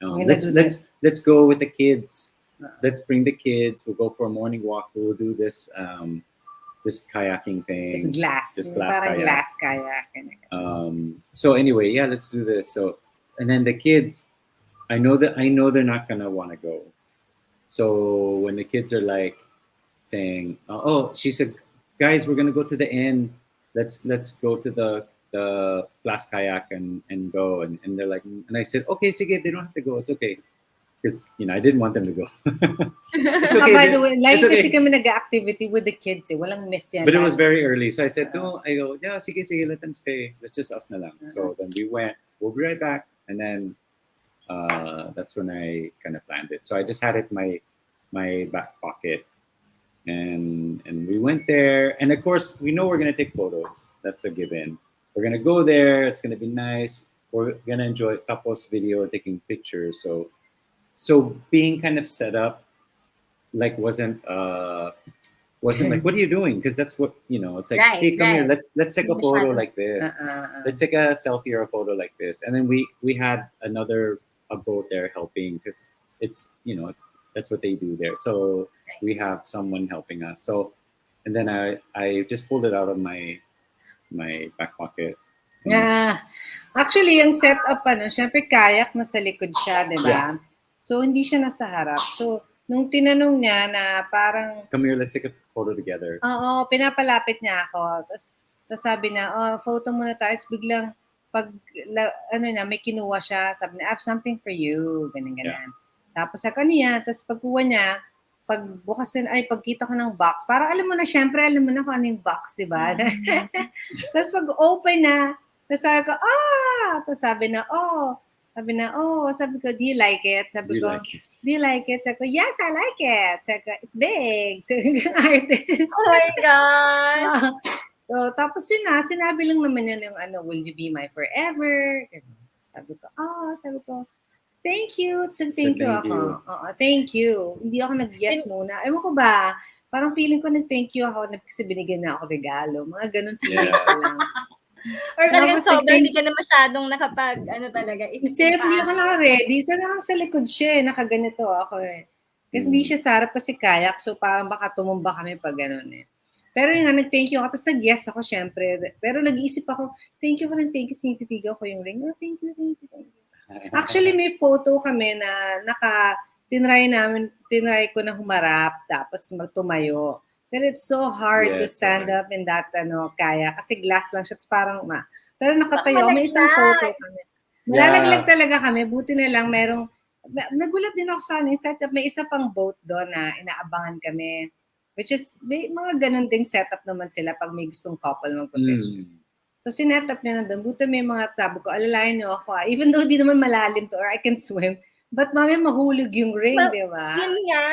let's go with the kids. Let's bring the kids. We'll go for a morning walk. We'll do this kayaking thing. This glass parang kayak. glass kayak. So anyway, yeah, let's do this. So and then the kids, I know they're not gonna want to go. So when the kids are like saying, "Oh," she said, "Guys, we're gonna go to the end. Let's go to the glass kayak and go." And they're like, and I said, "Okay, sige, they don't have to go. It's okay." Because I didn't want them to go. It's okay. By the way, it's lagi okay. kasi kami nag-activity with the kids eh. Walang miss yan. But it was very early, so I said, "No." I go, "Yeah, sige, let them stay. Let's just us na lang." So then we went. We'll be right back, and then that's when I kind of planned it. So I just had it in my back pocket, and we went there. And of course, we know we're gonna take photos. That's a given. We're gonna go there. It's gonna be nice. We're gonna enjoy tapos video, taking pictures. So being kind of set up, like wasn't like, "What are you doing?" Because that's what it's like. Right, "Hey, come here. right. Let's take a photo like this. Let's take a selfie or a photo like this." And then we had a boat there helping, because it's that's what they do there. So we have someone helping us. So and then I just pulled it out of my back pocket. Yeah. Actually, yung setup, syempre kayak nasa likod siya, di ba? Yeah. So, hindi siya nasa harap. So, nung tinanong niya na parang, "Come here, let's take a photo together." oo, pinapalapit niya ako. Tapos sabi niya, photo muna tayo. Tapos biglang, may kinuha siya. Sabi niya, "I have something for you." Ganyan. Tapos ako niya, tapos pagkuha niya, pagkita ko ng box, parang alam mo na kung ano yung box, di ba? Tapos pag-open na, tapos sabi ko, Tapos sabi ko, "Do you like it?" Sabi ko, "Do you like it?" Sabi ko, "Yes, I like it." Sabi ko, "It's big." Sabi ko, arte. Oh my gosh! So, tapos yun na, sinabi lang naman niya yung "Will you be my forever?" Sabi ko, "Thank you." So, thank you ako. Oo, thank you. Hindi ako nag-yes muna. Ewan ko ba, parang feeling ko nag-thank you ako kasi binigyan na ako regalo. Mga ganun feeling ko lang. Or talagang Tapos sobrang hindi ka na masyadong talaga, Kasi hindi ako naka-ready. Isa lang sa likod siya, nakaganito ako eh. Kasi hindi siya sa harap kasi kayak, so parang baka tumumba kami pag ganun eh. Pero yun nga, nag-thank you ako, tapos nag-yes ako syempre. Pero nag-iisip ako, thank you, sinititigaw ko yung ring. Thank you. Actually, may photo kami na tinry ko na humarap, tapos magtumayo. Pero it's so hard to stand up in that kaya kasi glass lang siya, parang pero nakatayo. May isang photo kami. Malalaglag talaga kami. Buti na lang nagulat din ako sa setup. May isa pang boat doon na inaabangan kami. Which is, may mga ganun ding setup naman sila pag may gustong couple magpa-picture. So, sinetup niya na doon. Buti may mga tabo ko. Alalayan niyo ako. Even though di naman malalim to or I can swim, but mami mahulog yung ring, di ba? Yun nga.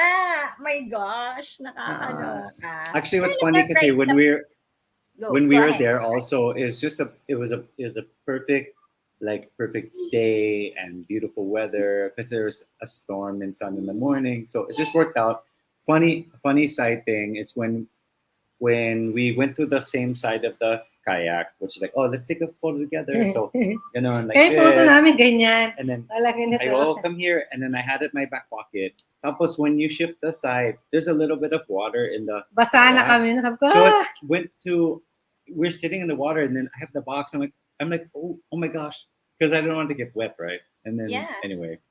My gosh. Nakakaloka. Actually, what's Pero funny kasi na-surprise when ka- we Go were ahead. there also, it was a perfect day and beautiful weather because there's a storm and sun in the morning, so it just worked out. Funny side thing is when we went to the same side of the kayak, which is like, oh, let's take a photo together. So, like Kaya photo this. namin ganyan. And then Talaga nito. I go, oh, come here. And then I had it in my back pocket. Tapos when you shift the side, there's a little bit of water in the Basa na kayak. kami. Sabi ko, So it went to, we're sitting in the water and then I have the box. I'm like, oh my gosh. Because I don't want to get wet, right? And then anyway,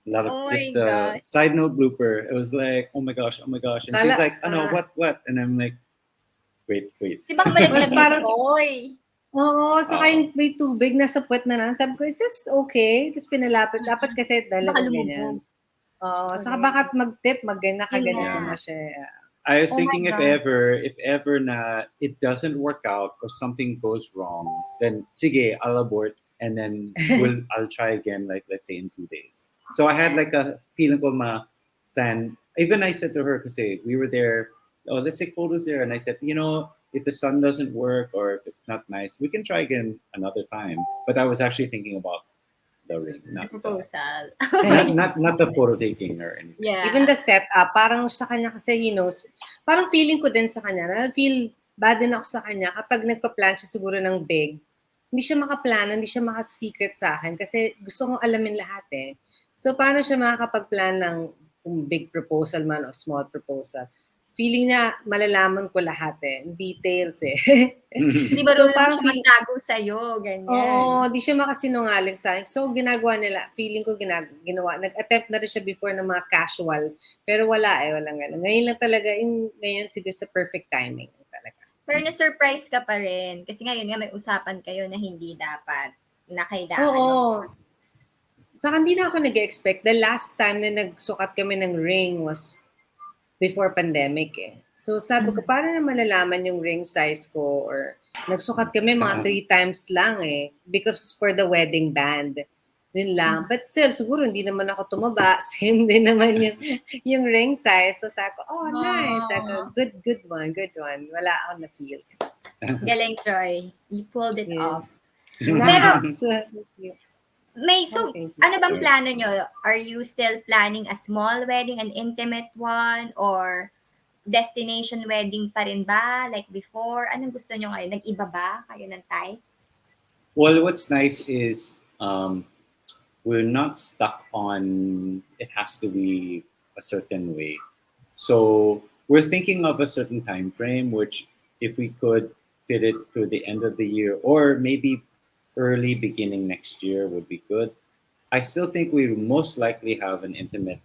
love it. Oh Just my the gosh. side note blooper. It was like, oh my gosh. And she's like, oh no, what? And I'm like, wait. Si bang malaglag na toy. Oo, saka yung may tubig, nasa puwet na lang. Sabi ko, is this okay? Tapos pinalapit. Dapat kasi talagang ganyan. Oo, saka baka mag-tip, nakaganito na siya. I was thinking if ever na it doesn't work out or something goes wrong, then sige, I'll abort and then I'll try again, like let's say in 2 days. So I had like a feeling ko plan. Even I said to her, kasi we were there, oh, let's take photos there. And I said, if the sun doesn't work or if it's not nice, we can try again another time. But I was actually thinking about the ring, not the proposal. not the photo taking or anything. Yeah. Even the setup, parang sa kanya kasi he knows, parang feeling ko din sa kanya, na-feel bad din ako sa kanya kapag nagpa-plan siya siguro ng big, hindi siya makaplano, hindi siya maka-secret sa akin kasi gusto kong alamin lahat eh. So, paano siya makakapag-plan ng big proposal man o small proposal? Feeling niya, malalaman ko lahat eh. Details eh. Di ba so, parang siya magtago sa'yo, ganyan. Oo, di siya makasinungaling sa akin. So, ginagawa nila, feeling ko ginawa. Nag-attempt na rin siya before ng mga casual. Pero walang gano'n. Ngayon lang talaga, ngayon siguro sa perfect timing talaga. Pero na-surprise ka pa rin. Kasi ngayon nga may usapan kayo na hindi dapat na kailangan. Oo. Saka hindi na ako nag-expect. The last time na nagsukat kami ng ring was before pandemic eh. So sabi ko, paano na malalaman yung ring size ko? Or nagsukat kami mga 3 times lang eh. Because for the wedding band. Yun lang. But still, siguro hindi naman ako tumaba. Same din naman yung ring size. So sabi ko, oh nice. Sabi ko, good one. Wala ako na-feel. Galing, Troy. You pulled it off. Nice. Ano bang plano nyo? Are you still planning a small wedding, an intimate one, or destination wedding pa rin ba? Like before? Anong gusto nyo ngayon? Nag-iba ba kayo ng type? Well, what's nice is we're not stuck on it has to be a certain way. So we're thinking of a certain time frame, which if we could fit it to the end of the year or maybe early beginning next year would be good. I still think we most likely have an intimate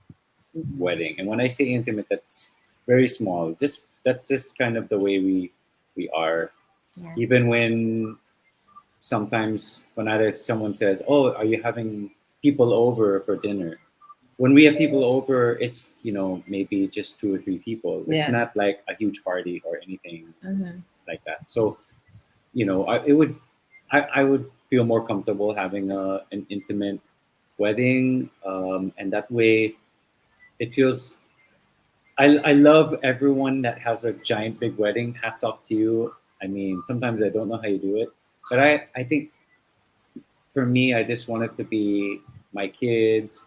wedding. And when I say intimate, that's very small. That's just kind of the way we are. Yeah. Even when sometimes someone says, oh, are you having people over for dinner? When we have people over, it's, maybe just 2 or 3 people. It's not like a huge party or anything like that. So, I would feel more comfortable having an intimate wedding, and that way it feels. I love everyone that has a giant big wedding. Hats off to you. I mean, sometimes I don't know how you do it, but I think for me, I just want it to be my kids,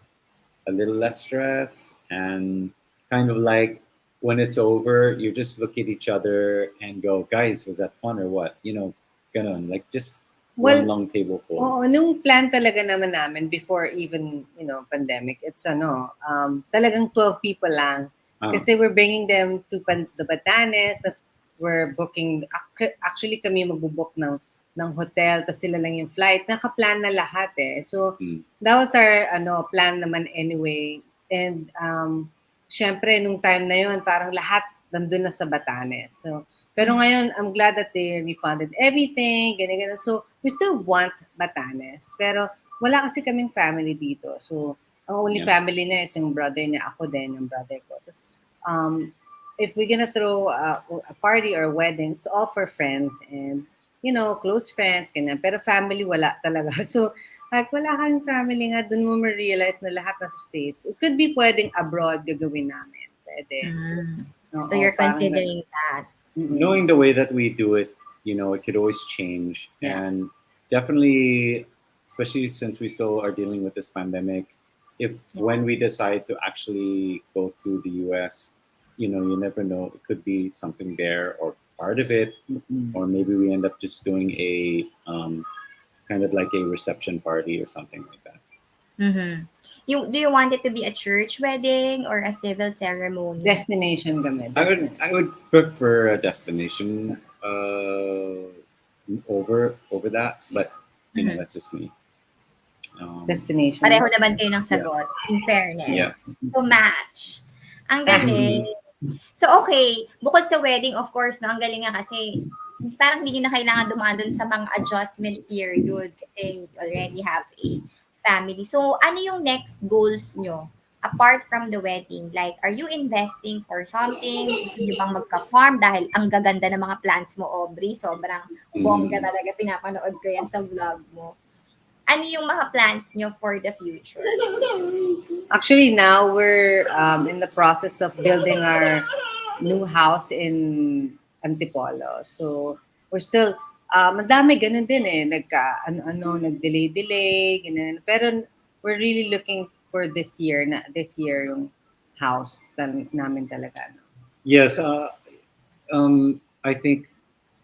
a little less stress, and kind of like when it's over, you just look at each other and go, guys, was that fun or what? Ganon, like just one long table full. Oo, nung plan talaga namin before even, pandemic, it's talagang 12 people lang. Kasi we're bringing them to the Batanes, tas we're booking, actually kami magbubook ng hotel, tas sila lang yung flight. Nakaplan na lahat eh. So, that was our plan naman anyway. And, syempre, nung time na yun, parang lahat nandun na sa Batanes. So, pero ngayon, I'm glad that they refunded everything, ganyan. So, we still want Batanes. Pero wala kasi kaming family dito. So, ang only Yeah. family na is yung brother niya, ako din, yung brother ko. Tapos, if we're gonna throw a party or a wedding, it's all for friends and, close friends, ganyan. Pero family, wala talaga. So, like, wala kaming family nga, dun mo ma-realize na lahat nasa States. It could be pwedeng abroad gagawin namin. Pwede. So you're parang considering that. Knowing the way that we do it, it could always change. Yeah. And definitely, especially since we still are dealing with this pandemic, when we decide to actually go to the US, you never know. It could be something there or part of it, or maybe we end up just doing a kind of like a reception party or something like that. Do you want it to be a church wedding or a civil ceremony? Destination kami. I would prefer a destination over that, but that's just me. Destination. Pareho naman kayo ng sagot, in fairness. Yeah. So match. Ang galing. So okay, bukod sa wedding, of course, no, ang galing nga kasi parang hindi nyo na kailangan dumaan dun sa mga adjustment period kasi you already have a family. So ano yung next goals nyo apart from the wedding? Like, are you investing for something? Gusto nyo bang magka-farm? Dahil ang gaganda ng mga plants mo, Aubrey. Sobrang bongga talaga. Pinapanood ko yan sa vlog mo. Ano yung mga plans nyo for the future? Actually, now we're in the process of building our new house in Antipolo. So, we're still, madami ganun din eh. Nag-delay, ganun. Pero, we're really looking for this year yung house namin talaga. Yes, I think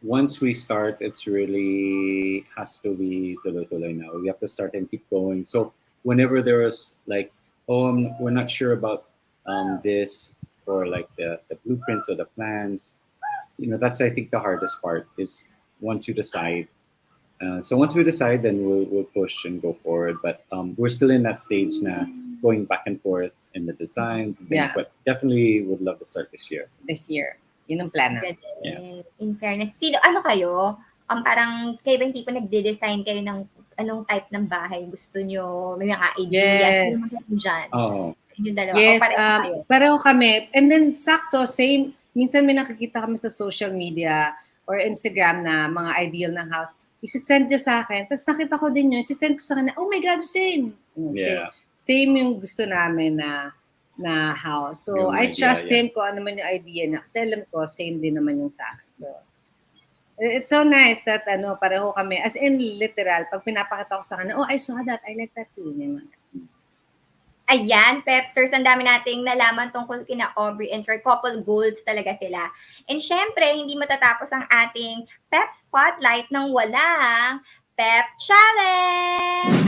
once we start, it's really has to be tuloy-tuloy now. We have to start and keep going. So whenever there is like, we're not sure about this or like the blueprints or the plans, that's I think the hardest part is once you decide. So once we decide, then we'll push and go forward. But we're still in that stage now, going back and forth in the designs and things. Yeah. But definitely would love to start this year. This year. Yun ang plan namin. Yeah. In fairness, ano kayo? Parang kayo bang tipo nagde-design kayo ng anong type ng bahay gusto nyo? May mga ideas? Yes. Ano mga dyan? Oh. Sa inyo dalawa? Yes, Pareho kayo? pareho kami. And then, sakto, same. Minsan may nakikita kami sa social media or Instagram na mga ideal ng house. Isisend niya sa akin. Tapos nakita ko din yun. Isisend ko sa kanya, oh my God, same. Yeah. Same yung gusto namin na house. So, Yung I idea, trust him kung ano man yung idea niya. Kasi alam ko, same din naman yung sa akin. So, it's so nice that pareho kami. As in, literal, pag pinapakita ko sa kanya, oh, I saw that. I like that too. Ayan, Pepsters, ang dami nating nalaman tungkol kina Aubrey and Troy. Couple goals talaga sila. And syempre, hindi matatapos ang ating Pep Spotlight nang walang Pep Challenge!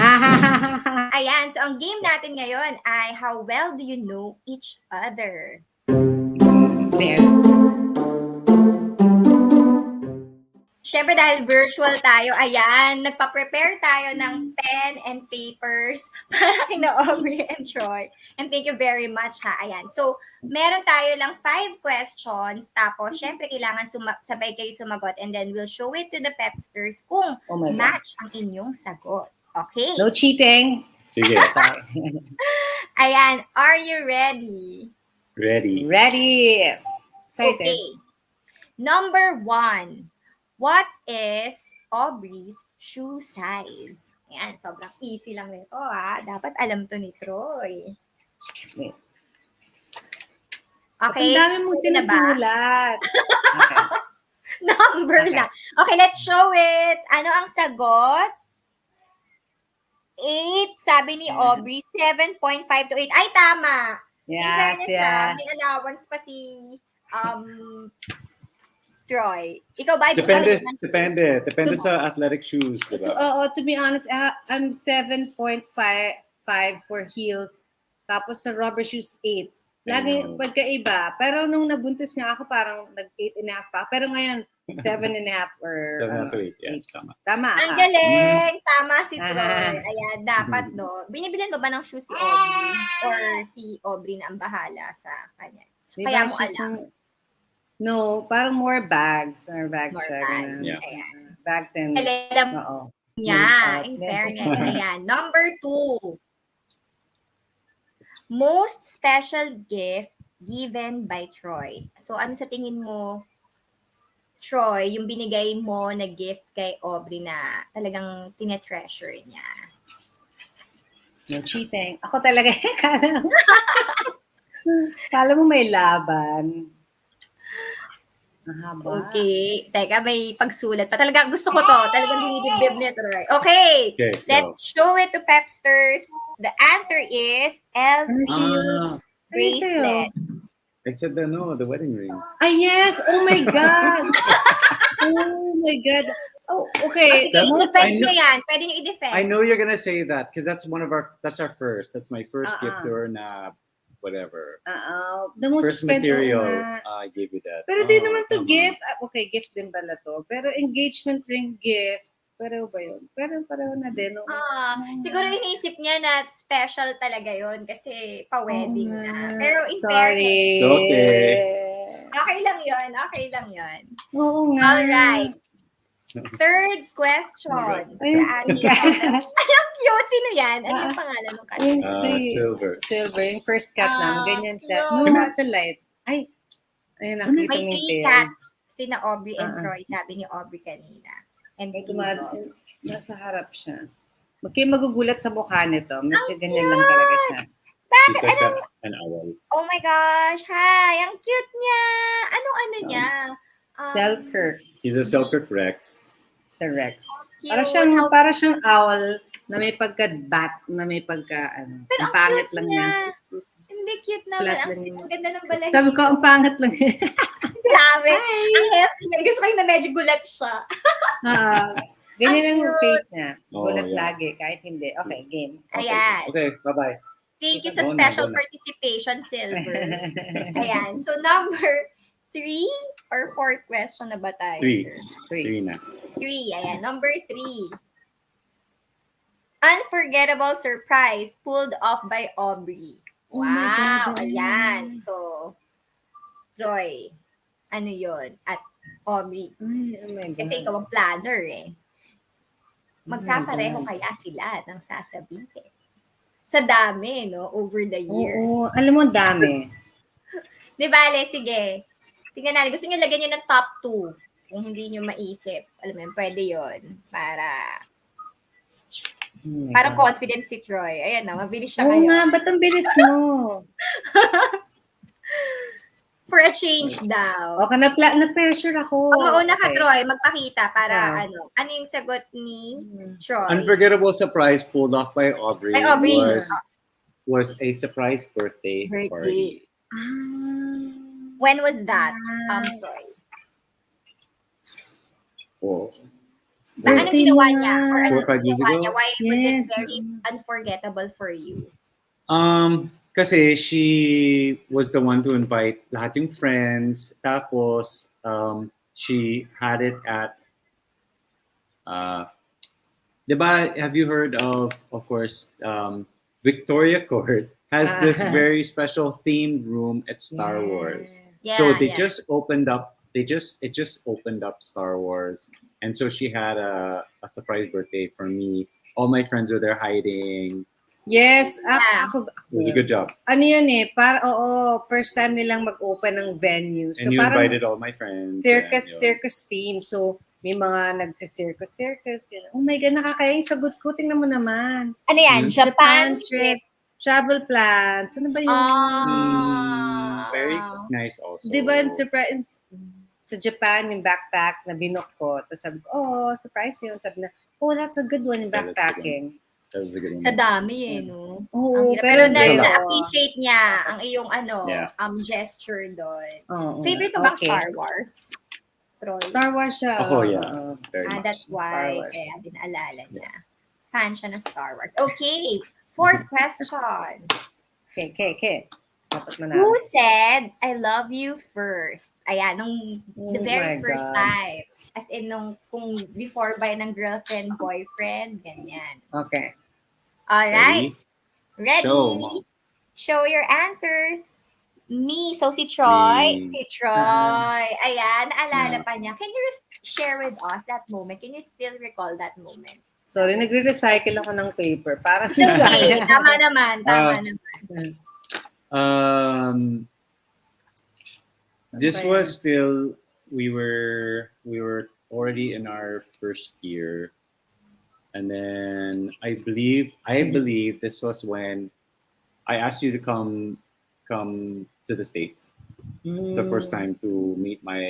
Ayan, so ang game natin ngayon ay how well do you know each other? Very. Syempre dahil virtual tayo, ayan, nagpa-prepare tayo ng pen and papers para kina Aubrey and Troy. And thank you very much ha, ayan. So, meron tayo lang 5 questions, tapos syempre kailangan sabay kayo sumagot and then we'll show it to the Pepsters kung Oh my God. match ang inyong sagot. Okay? No cheating. Sige. Sorry. Ayan, are you ready? Ready. Ready. Excited. Okay. Number 1. What is Aubrey's shoe size? Ayan, sobrang easy lang nito ha. Dapat alam to ni Troy. Okay. Ang dami mong pwede na ba? sinusulat. Okay. Number Okay. lang. Okay, let's show it. Ano ang sagot? 8. Sabi ni Aubrey, 7.5 to 8. Ay, tama. In Yes, fairness, yeah. may allowance pa si Troy. Ikaw ba? Depende sa athletic shoes, diba? To be honest, I'm 7.5 for heels. Tapos sa rubber shoes, 8. Lagi pagkaiba. Pero nung nabuntis nga ako, parang nag-8.5 pa. Pero ngayon, 7.5 or 7 to 8, yeah, tama. Tama. Ang galing! Tama si Troy. Ah. Ayan, dapat, no? Binibilan mo ba ng shoes si Aubrey? Or si Aubrey na ang bahala sa kanya? So, Diba, kaya mo shoes alam. No, parang more bags. More bags More siya. bags. ganun. Yeah. Ayan. Bags and, Alam, oo. niya. In Yeah. fairness, ayan. Number 2. Most special gift given by Troy. So, ano sa tingin mo, Troy, yung binigay mo na gift kay Aubrey na talagang tinetreasure niya? No cheating. Ako talaga, kala mo may laban. Mahaba. Okay. Teka, may pagsulat pa. Talaga, gusto ko to. Talagang dinidibdib niya, Troy. Okay. Okay, Let's show it to Pepsters. The answer is Ano LV sa'yo? bracelet. I said the wedding ring. Ah, yes! Oh my God! Oh my God! Oh, okay. Sige, Most, i-defend niyo yan. Pwede niyo i-defend. I know you're gonna say that because that's our first. That's my first gift Uh-uh. to her na whatever. the most First expensive material, nga. I gave you that. Pero di naman to tama. gift. Okay, gift din pala to. Pero engagement ring gift. Pareho ba yun? Pareho na din. Siguro inisip niya na special talaga yon kasi pa-wedding na. Pero in Sorry. fairness, It's okay. okay lang yon. Okay lang yon. Oo nga. Alright. Third question. Ayun, Sa ating ang cute. Sino yan? Ano yung pangalan ng Yung kanila? Silver. Silver. Yung first cat namin. Ganyan siya. Cute. Not the light. Ay. Ayun, nakita May mo yung 3 tail. cats. Sina Aubrey and Ah. Troy. Sabi ni Aubrey kanina. And May 2 dogs. nasa harap siya. Huwag kayo magugulat sa mukha nito. Medyo ganyan lang talaga siya. She's like an owl. Oh my gosh. Hi. Ang cute niya. Ano niya? Selkirk He's a Selkirk Rex. sa Rex. Cute. Para siyang owl na may pagka-bat, na may pagka, Pero ang pangit cute lang niya. Hindi cute naman. Flat Ang lang yun. ganda ng balahibo. Sabi ko, ang pangit lang. Grabe. Ang healthy niya. Gusto ko yung na medyo gulat siya. Ganyan Ang ang cute. face niya. Oh, Gulat yeah. lagi, kahit hindi. Okay, game. Ayan. Okay, bye-bye. Thank you sa Go na, special go na. participation, Silver. Ayan. So, number 3 or 4th question na ba tayo, sir? Three na. 3. Ayan. Number 3. Unforgettable surprise pulled off by Aubrey. Oh my Wow. God. Ayan. So, Troy, ano yun? At Aubrey, Ay, oh my God. kasi ikaw ang planner eh. Magkakareho Oh my God. kaya sila ng sasabihin? Sa dami, no? Over the years. Oo, alam mo, dami. Di bale, sige. Tingnan natin. Gusto nyo lagyan nyo ng top 2. Kung hindi nyo maisip. Alam mo yun, pwede yun. Oh my Parang God. confident si Troy. Ayan na, mabilis siya Oo ngayon. nga, ba't ang bilis mo? For a change daw. Okay, na-pressure ako. Mauna ka, Okay. Troy. Magpakita para Yeah. ano yung sagot ni Troy? Unforgettable surprise pulled off by Aubrey. By Aubrey. Was a surprise birthday party. When was that, Troy? Oh. Anong ginawa niya? Or 4 or 5 years ginawa ago? niya? Why was it Yes. very unforgettable for you? Kasi she was the one to invite lahat yung friends. Tapos, she had it at, diba, have you heard of course, Victoria Court has this very special themed room at Star Wars. Yeah, So they yeah. just opened up, it just opened up Star Wars. And so she had a surprise birthday for me. All my friends were there hiding. Yes, Yeah. ako. It was a good job. Ano yun eh, first time nilang mag-open ng venue. So And you parang invited all my friends. circus theme. So may mga nagsi-circus. Ganun. Oh my God, nakakaya yung sagot ko. Tingnan mo naman. Ano yan? Japan trip. Travel plans. Ano ba yun? Very nice also. Di ba, surprise, sa Japan, yung backpack na binook ko. Tapos sabi ko, surprise yun. Sabi na, that's a good one, yung Yeah, that's a good backpacking. That was a good one. Sa dami eh, no? Oo, Ang hirap. Pero There's a lot. na-appreciate niya ang iyong Yeah. gesture doon. Oo. Favorite mo bang Okay. Star Wars? Troy? Star Wars siya. Ako, yeah. Very much. That's Star why, Wars. kaya dinaalala niya. Fan siya ng Star Wars. Okay, 4th question. Okay. Dapat Who manalo. said, I love you first? Ayan, the Oh very my first God. time. As in, kung before ba ng girlfriend, boyfriend, ganyan. Okay. Alright, ready? Show. Show your answers. Me, so si Troy. Me. Si Troy. Ayan, naalala pa niya. Can you share with us that moment? Can you still recall that moment? Sorry, nagre-recycle ako ng paper. Parang It's okay. sayang. Tama naman. Tama Ah. naman. This was still we were already in our first year, and then I believe this was when I asked you to come to the States the first time to meet my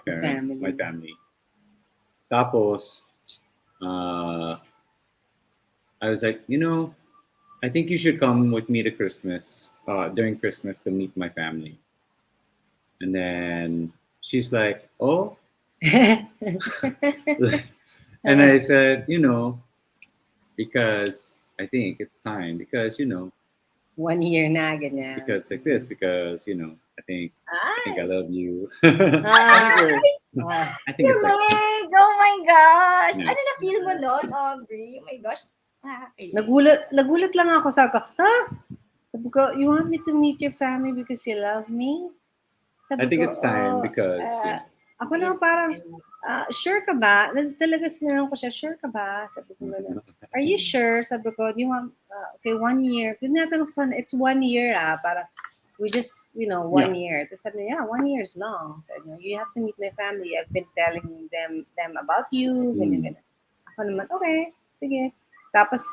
parents, Family. my family. Tapos, I was like, I think you should come with me to Christmas, during Christmas to meet my family. And then she's like, oh, and I said, because I think it's time because 1 year na, ganyan. because like this because I think I Ay, love you. Ah, I think it's like kilig! Oh my gosh! Yeah. Ano na-feel mo nun, Aubrey? Oh my gosh. Nakakakilig. nagulat lang ako. Sabi ko, ha? Sabi ko, you want me to meet your family because you love me? Sabi I think ko, it's time "Oh, because ako naman parang, sure ka ba? Talaga sinanong ko siya, sure ka ba? Sabi ko gano'n. Are you sure? Sabi ko, do you want, okay, 1 year. Pinatanong ko sana, it's 1 year Parang, we just, 1 year. Tapos sabi niya, yeah, 1 year is long. Sabi niya, you have to meet my family. I've been telling them about you. Ganyan. Ako naman, okay, sige. Tapos,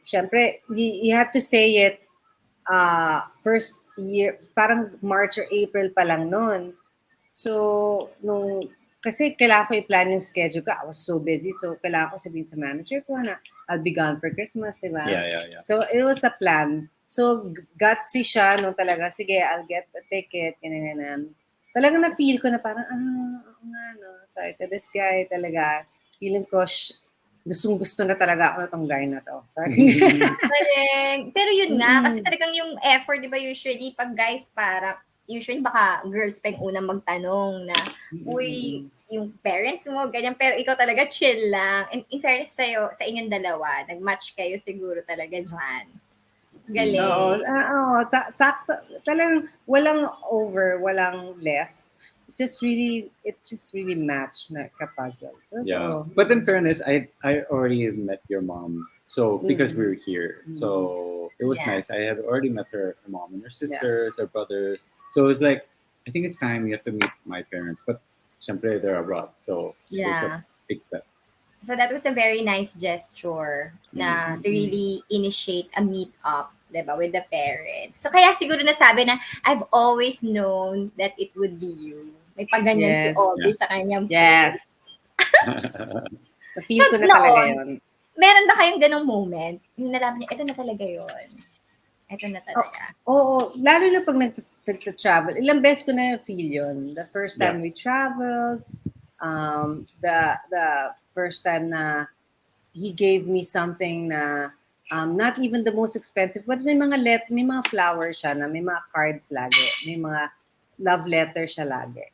syempre, you have to say it first year, parang March or April pa lang noon. So, kasi kailangan ko i-plan yung schedule ko. I was so busy. So, kailangan ko sabihin sa manager ko na I'll be gone for Christmas, di ba? yeah. So, it was a plan. So, gutsy siya nung talaga, sige, I'll get the ticket, ganyan. Talagang na-feel ko na parang, ako nga, no? Sorry to this guy, talaga. Feeling ko, gustong-gusto na talaga ako na tong guy na to. Sorry. Galing. Pero yun nga, kasi talagang yung effort, di ba, usually, pag guys, parang, usually baka girls pa yung unang magtanong na, uy, yung parents mo, ganyan, pero ikaw talaga chill lang. And in fairness sa'yo, sa inyong dalawa, nag-match kayo siguro talaga dyan. Galing. Oo, sakto. Talagang walang over, walang less. It just really matched na ka-puzzle. Yeah. But in fairness, I already met your mom. So because we were here, so it was Yeah. nice. I had already met her mom and her sisters, her brothers. So it was like, I think it's time you have to meet my parents. But syempre they're abroad, so it was Yeah. a big step. So that was a very nice gesture na to really initiate a meet-up, diba, with the parents. So kaya siguro nasabi na, I've always known that it would be you. May pagganyan si Yes. Aubrey Yeah. sa kanyang Yes. post. Na-feel ko na talaga yun. Meron ba kayong ganong moment? Yung nalaman niya, ito na talaga yun. Ito na talaga. Oo, lalo na pag nag-travel. Ilang beses ko na feel yun. The first time we traveled, the first time na he gave me something na not even the most expensive, but may mga flowers siya na may mga cards lagi. May mga love letter siya lagi.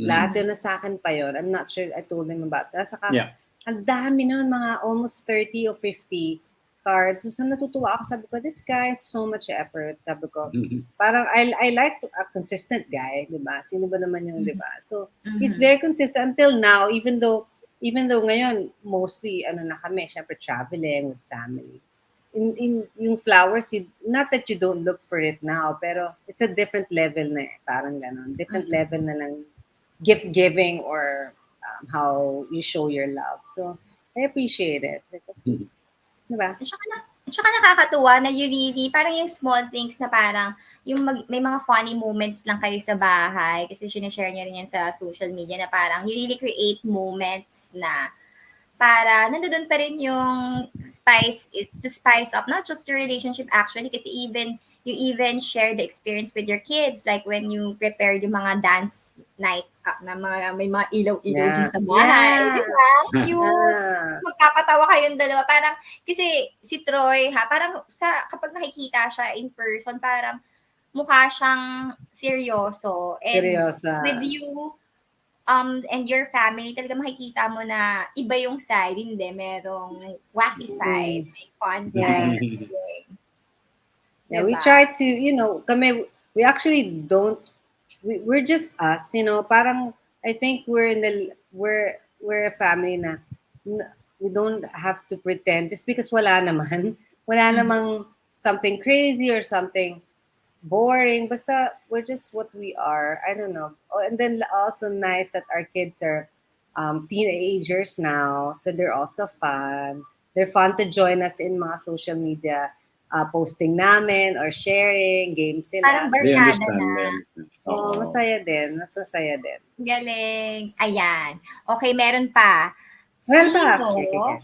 Lahat yun na sa akin pa yun. I'm not sure I told him about that. Saka, ang dami nun, mga almost 30 or 50 cards. So, natutuwa ako. Sabi ko, this guy has so much effort. Sabi ko, parang I like a consistent guy, di ba? Sino ba naman yung, di ba? So, he's very consistent until now, even though ngayon, mostly, na kami, syempre traveling with family. In yung flowers, not that you don't look for it now, pero it's a different level na parang ganon. Different level na lang gift giving or how you show your love. So, I appreciate it. Diba? At saka nakakatuwa na you really, parang yung small things na parang, may mga funny moments lang kayo sa bahay, kasi sinishare niya rin yan sa social media na parang you really create moments na para nandoon pa rin yung to spice up not just your relationship actually, kasi you even share the experience with your kids, like when you prepared yung mga dance night na may mga ilaw-ilaw dyan sa bahay. Yeah. Di ba? Cute. Tapos magkapatawa kayong dalawa. Parang, kasi si Troy, parang kapag nakikita siya in person, parang mukha siyang seryoso. And Seryosa. with you, and your family, talaga makikita mo na iba yung side, hindi, merong wacky side, may fun side. Yeah, we try to, kami, we actually don't, we're just us, parang, I think we're a family na, we don't have to pretend just because wala naman. Wala namang something crazy or something boring. Basta we're just what we are. I don't know. Oh, and then also nice that our kids are teenagers now, so they're also fun. They're fun to join us in mga social media posting namin or sharing games Parang sila. They barkada understand. na. They understand. Oo, masaya din. Mas masaya din. Galing. Ayan. Okay, meron pa. Well ba? Sino, Okay.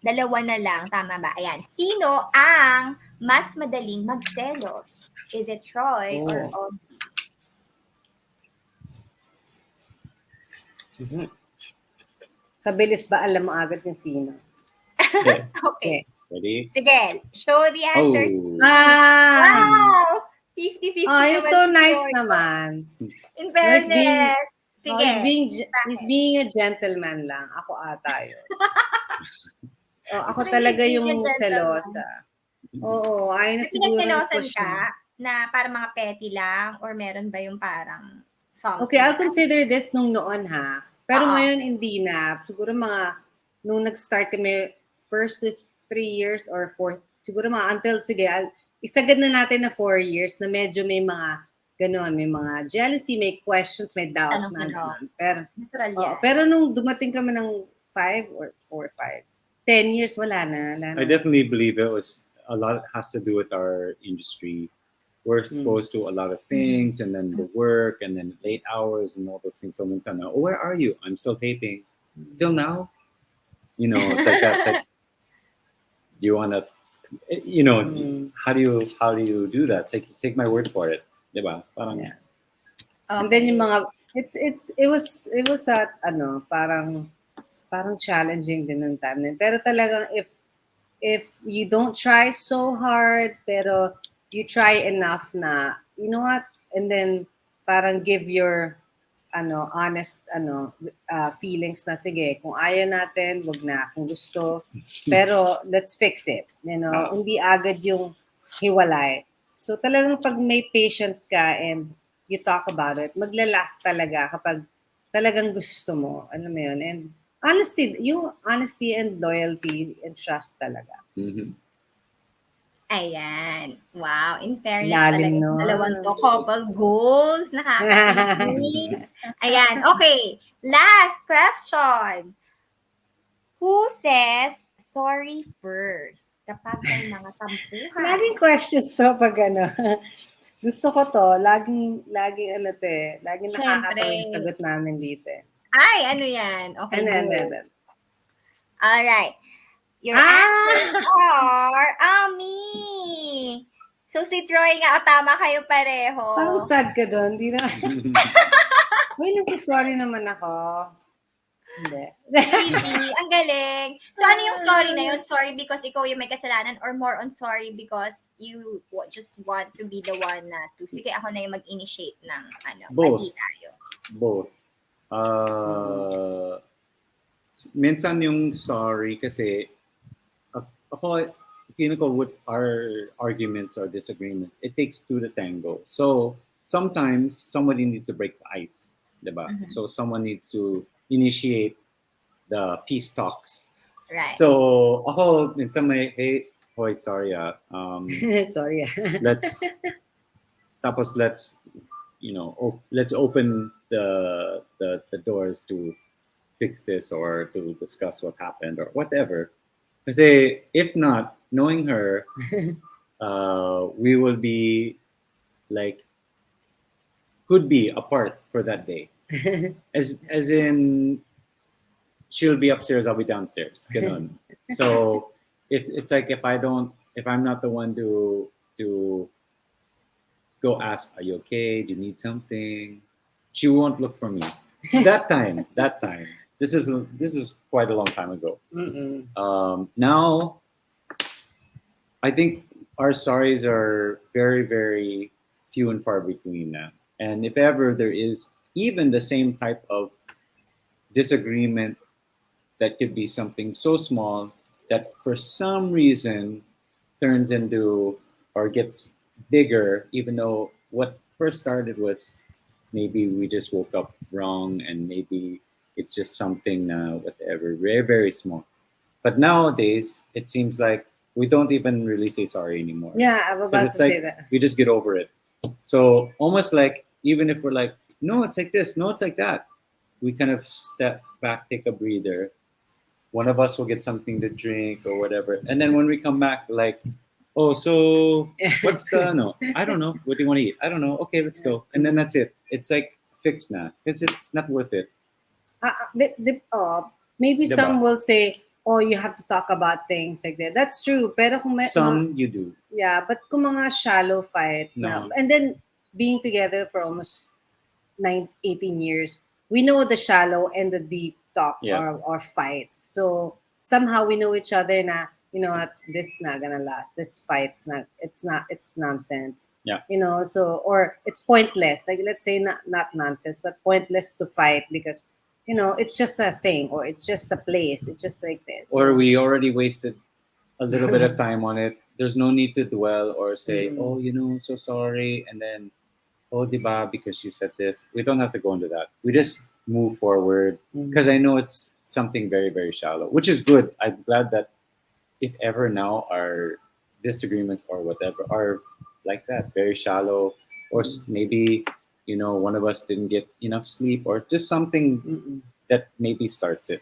dalawa na lang, tama ba? Ayan. Sino ang mas madaling magselos? Is it Troy or Oh. Aubrey? Sa bilis ba alam mo agad kung sino? Okay. Okay. Ready? Sige, show the answers. Oh. Wow! 50-50 Oh, you're naman so si nice Troy. naman. In No, he's being, fairness. Sige. he's being a gentleman lang. Ako ata yun. Ako Gusto ko talaga being a yung gentleman. selosa. Oo, ayun na May siguro yung pinagselosan push ka mo. na parang mga petty lang or meron ba yung parang something? Okay, I'll consider this nung noon ha. Pero Oo. ngayon hindi na. Siguro mga, nung nag-start kami, first to 3 years or 4, siguro mga until, sige, isagad na natin na 4 years na medyo may mga gano'n, may mga jealousy, may questions, may doubts, mga Tanong-tanong. gano'n. Pero, Natural oo, yan. pero nung dumating kami ng 5 or 4, 5, 10 years, wala na. Wala na. I definitely believe it was a lot has to do with our industry. We're exposed to a lot of things, and then the work, and then late hours, and all those things. So minsan, oh, where are you? I'm still taping. Till now, you know, it's like that. It's like, do you want to, you know, how do you do that? Take my word for it, diba? Parang, Yeah. And then yung mga it was at parang challenging din ng time na yun. Pero talagang if you don't try so hard pero you try enough na you know what, and then parang give your honest feelings na sige, kung ayaw natin wag na, kung gusto pero let's fix it, you know. Hindi agad yung hiwalay. So talagang pag may patience ka and you talk about it, maglalast talaga kapag talagang gusto mo, alam mo yun. And yung honesty and loyalty and trust talaga. mhm. Ayan. Wow. In fairness Lalim talaga, nun. dalawang to, couple goals. Nakakainis. Ayan. Okay. Last question. Who says sorry first kapag may mga tampuhan? Laging question to pag gusto ko to, laging laging laging nakakatawa yung sagot namin dito. Ay, ano yan? Okay, Ano. Alright. Your answers are me. So si Troy nga, tama kayo pareho. Parang sad ka doon, di na. Uy, nagsasorry naman ako. Hindi. Really? Ang galing. So ano yung sorry na yun? Sorry because ikaw yung may kasalanan or more on sorry because you just want to be the one na to, sige, ako na yung mag-initiate ng Both. mali tayo. Both. Minsan yung sorry kasi ako, feeling ko with our arguments or disagreements, it takes two to tango. So sometimes somebody needs to break the ice, diba? So someone needs to initiate the peace talks. Right. So ako minsan may wait, sorry Sorry. let's let's open the doors to fix this or to discuss what happened or whatever. Kasi if not, knowing her, we will be like could be apart for that day. As in she'll be upstairs, I'll be downstairs. Ganun. So it's like if I'm not the one to go ask, are you okay? Do you need something? She won't look for me. That time. This is quite a long time ago. Now, I think our sorries are very, very few and far between now. And if ever there is even the same type of disagreement that could be something so small that for some reason turns into or gets bigger, even though what first started was maybe we just woke up wrong and maybe It's just something whatever, very very small. But nowadays, it seems like we don't even really say sorry anymore Yeah, I'm because about it's to say like that. we just get over it. So almost like even if we're like, no, it's like this, no, it's like that, we kind of step back, take a breather. One of us will get something to drink or whatever, and then when we come back, like, oh, so what's the no? I don't know. What do you want to eat? I don't know. Okay, let's go. And then that's it. It's like fixed now because it's not worth it. Maybe Diba? some will say, oh, you have to talk about things like that. That's true. Pero kung Some you do. yeah, but kung mga shallow fights na, No. and then being together for almost 18 years, we know the shallow and the deep talk Yeah. or fights. So somehow we know each other na, it's this not gonna last. This fight's it's nonsense. Yeah. So or it's pointless. Like let's say not nonsense, but pointless to fight because it's just a thing or it's just a place. It's just like this. Or we already wasted a little bit of time on it. There's no need to dwell or say, Mm. oh, so sorry, and then, oh, diba, because you said this. We don't have to go into that. We just move forward because I know it's something very, very shallow, which is good. I'm glad that if ever now our disagreements or whatever are like that, very shallow, or maybe, one of us didn't get enough sleep or just something Mm-mm. that maybe starts it.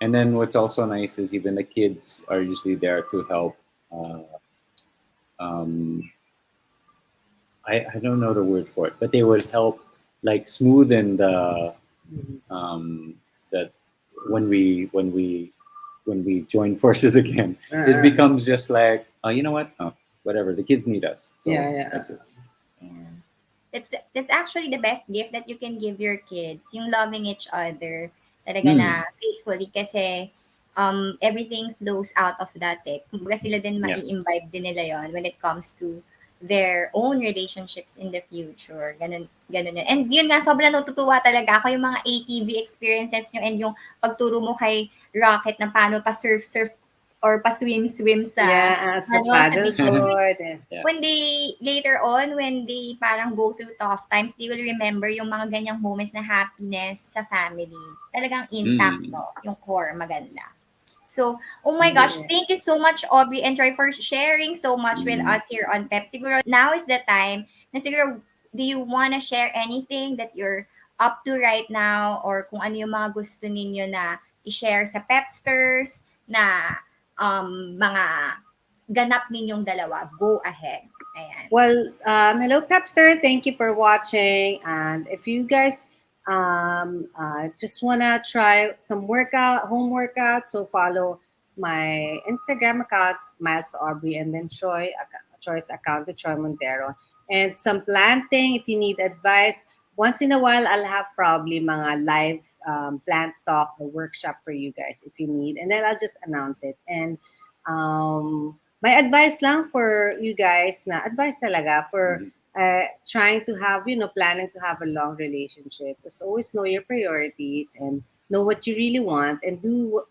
And then what's also nice is even the kids are usually there to help. Uh, um, I don't know the word for it, but they would help like smoothen that when we join forces again, it becomes just like, oh, you know what? Oh, whatever. The kids need us, so Yeah. that's it. Yeah. That's actually the best gift that you can give your kids, yung loving each other talaga na Mm. faithfully kasi everything flows out of that eh. Kumbaga sila din Yeah. mai-imbibe din nila yon when it comes to their own relationships in the future. Ganun, ganun yun. And yun nga, sobrang natutuwa talaga ako yung mga ATV experiences nyo and yung pagturo mo kay Rocket na paano pa surf or pa swim sa Yeah, sa sa beach. paddleboard. Yeah. When they later on, when they parang go through tough times, they will remember yung mga ganyang moments na happiness sa family. Talagang intact, Mm. no? Yung core, maganda. So, oh my gosh, thank you so much, Aubrey and Troy, for sharing so much with us here on Pep. Siguro, now is the time na siguro, do you wanna share anything that you're up to right now or kung ano yung mga gusto ninyo na i-share sa Pepsters na mga ganap ninyong dalawa. Go ahead. Ayan. Well, hello, Pepster. Thank you for watching. And if you guys just want to try some home workout, so follow my Instagram account, Miles Aubrey, and then Troy's account, to Troy Montero. And some planting, if you need advice, once in a while, I'll have probably mga live plant talk or workshop for you guys if you need. And then I'll just announce it. And my advice lang for you guys na advice talaga for trying to have, planning to have a long relationship is always know your priorities and know what you really want and do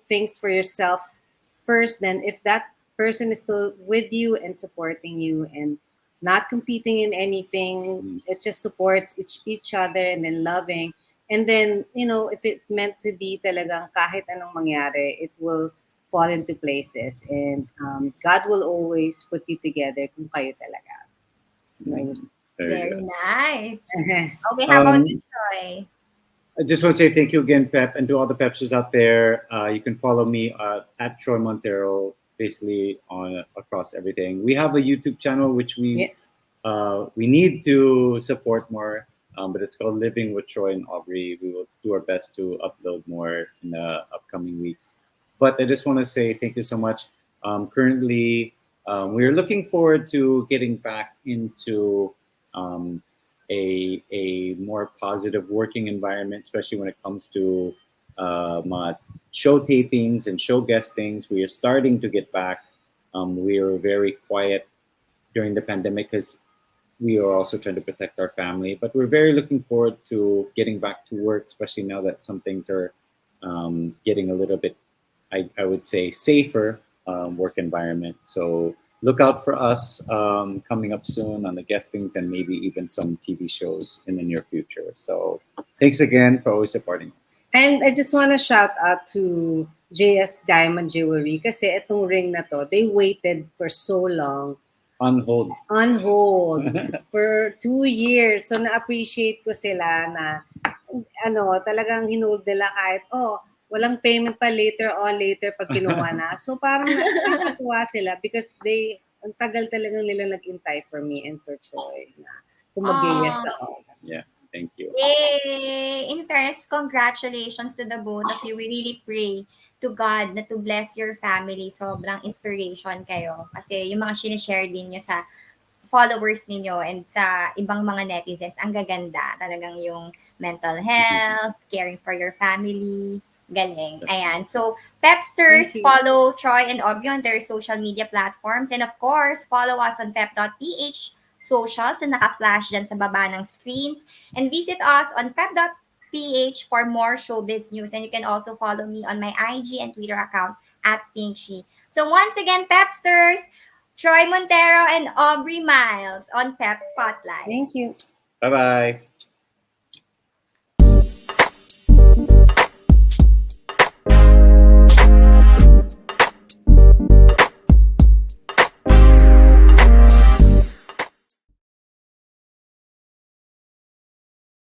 things for yourself first. Then if that person is still with you and supporting you and not competing in anything, it just supports each other and then loving. And then, if it's meant to be talagang kahit anong mangyari, it will fall into places. And God will always put you together kung kayo talaga. Right? Very nice. Okay. Okay, how about you, Troy? I just want to say thank you again, Pep, and to all the Pepsters out there. You can follow me at Troy Montero, basically on across everything. We have a YouTube channel which we need to support more, but it's called Living with Troy and Aubrey. We will do our best to upload more in the upcoming weeks. But I just want to say thank you so much. Currently, we are looking forward to getting back into a more positive working environment, especially when it comes to show tapings and show guestings. We are starting to get back. We were very quiet during the pandemic because we are also trying to protect our family. But we're very looking forward to getting back to work, especially now that some things are getting a little bit, I would say, safer work environment. So look out for us coming up soon on the guestings and maybe even some TV shows in the near future. So thanks again for always supporting us. And I just want to shout out to JS Diamond Jewelry kasi itong ring na to, they waited for so long On hold. on hold for 2 years. So na-appreciate ko sila na talagang hinold nila kahit walang payment pa later on later pag kinuha na. So parang nakakatuwa sila because ang tagal talagang nila nag-intay for me and for Troy na kumag-yes ako. Yeah, thank you. Yay! In fairness, congratulations to the both of you. We really pray to God na to bless your family. Sobrang inspiration kayo. Kasi yung mga sinishare din nyo sa followers ninyo and sa ibang mga netizens, ang gaganda. Talagang yung mental health, caring for your family. Galing. Ayan. So, Pepsters, Thank you. follow Troy and Aubrey on their social media platforms. And of course, follow us on pep.ph socials na naka-flash dyan sa baba ng screens. And visit us on pep.ph for more showbiz news. And you can also follow me on my IG and Twitter account at Pinkshi. So once again, Pepsters, Troy Montero and Aubrey Miles on Pep Spotlight. Thank you. Bye bye.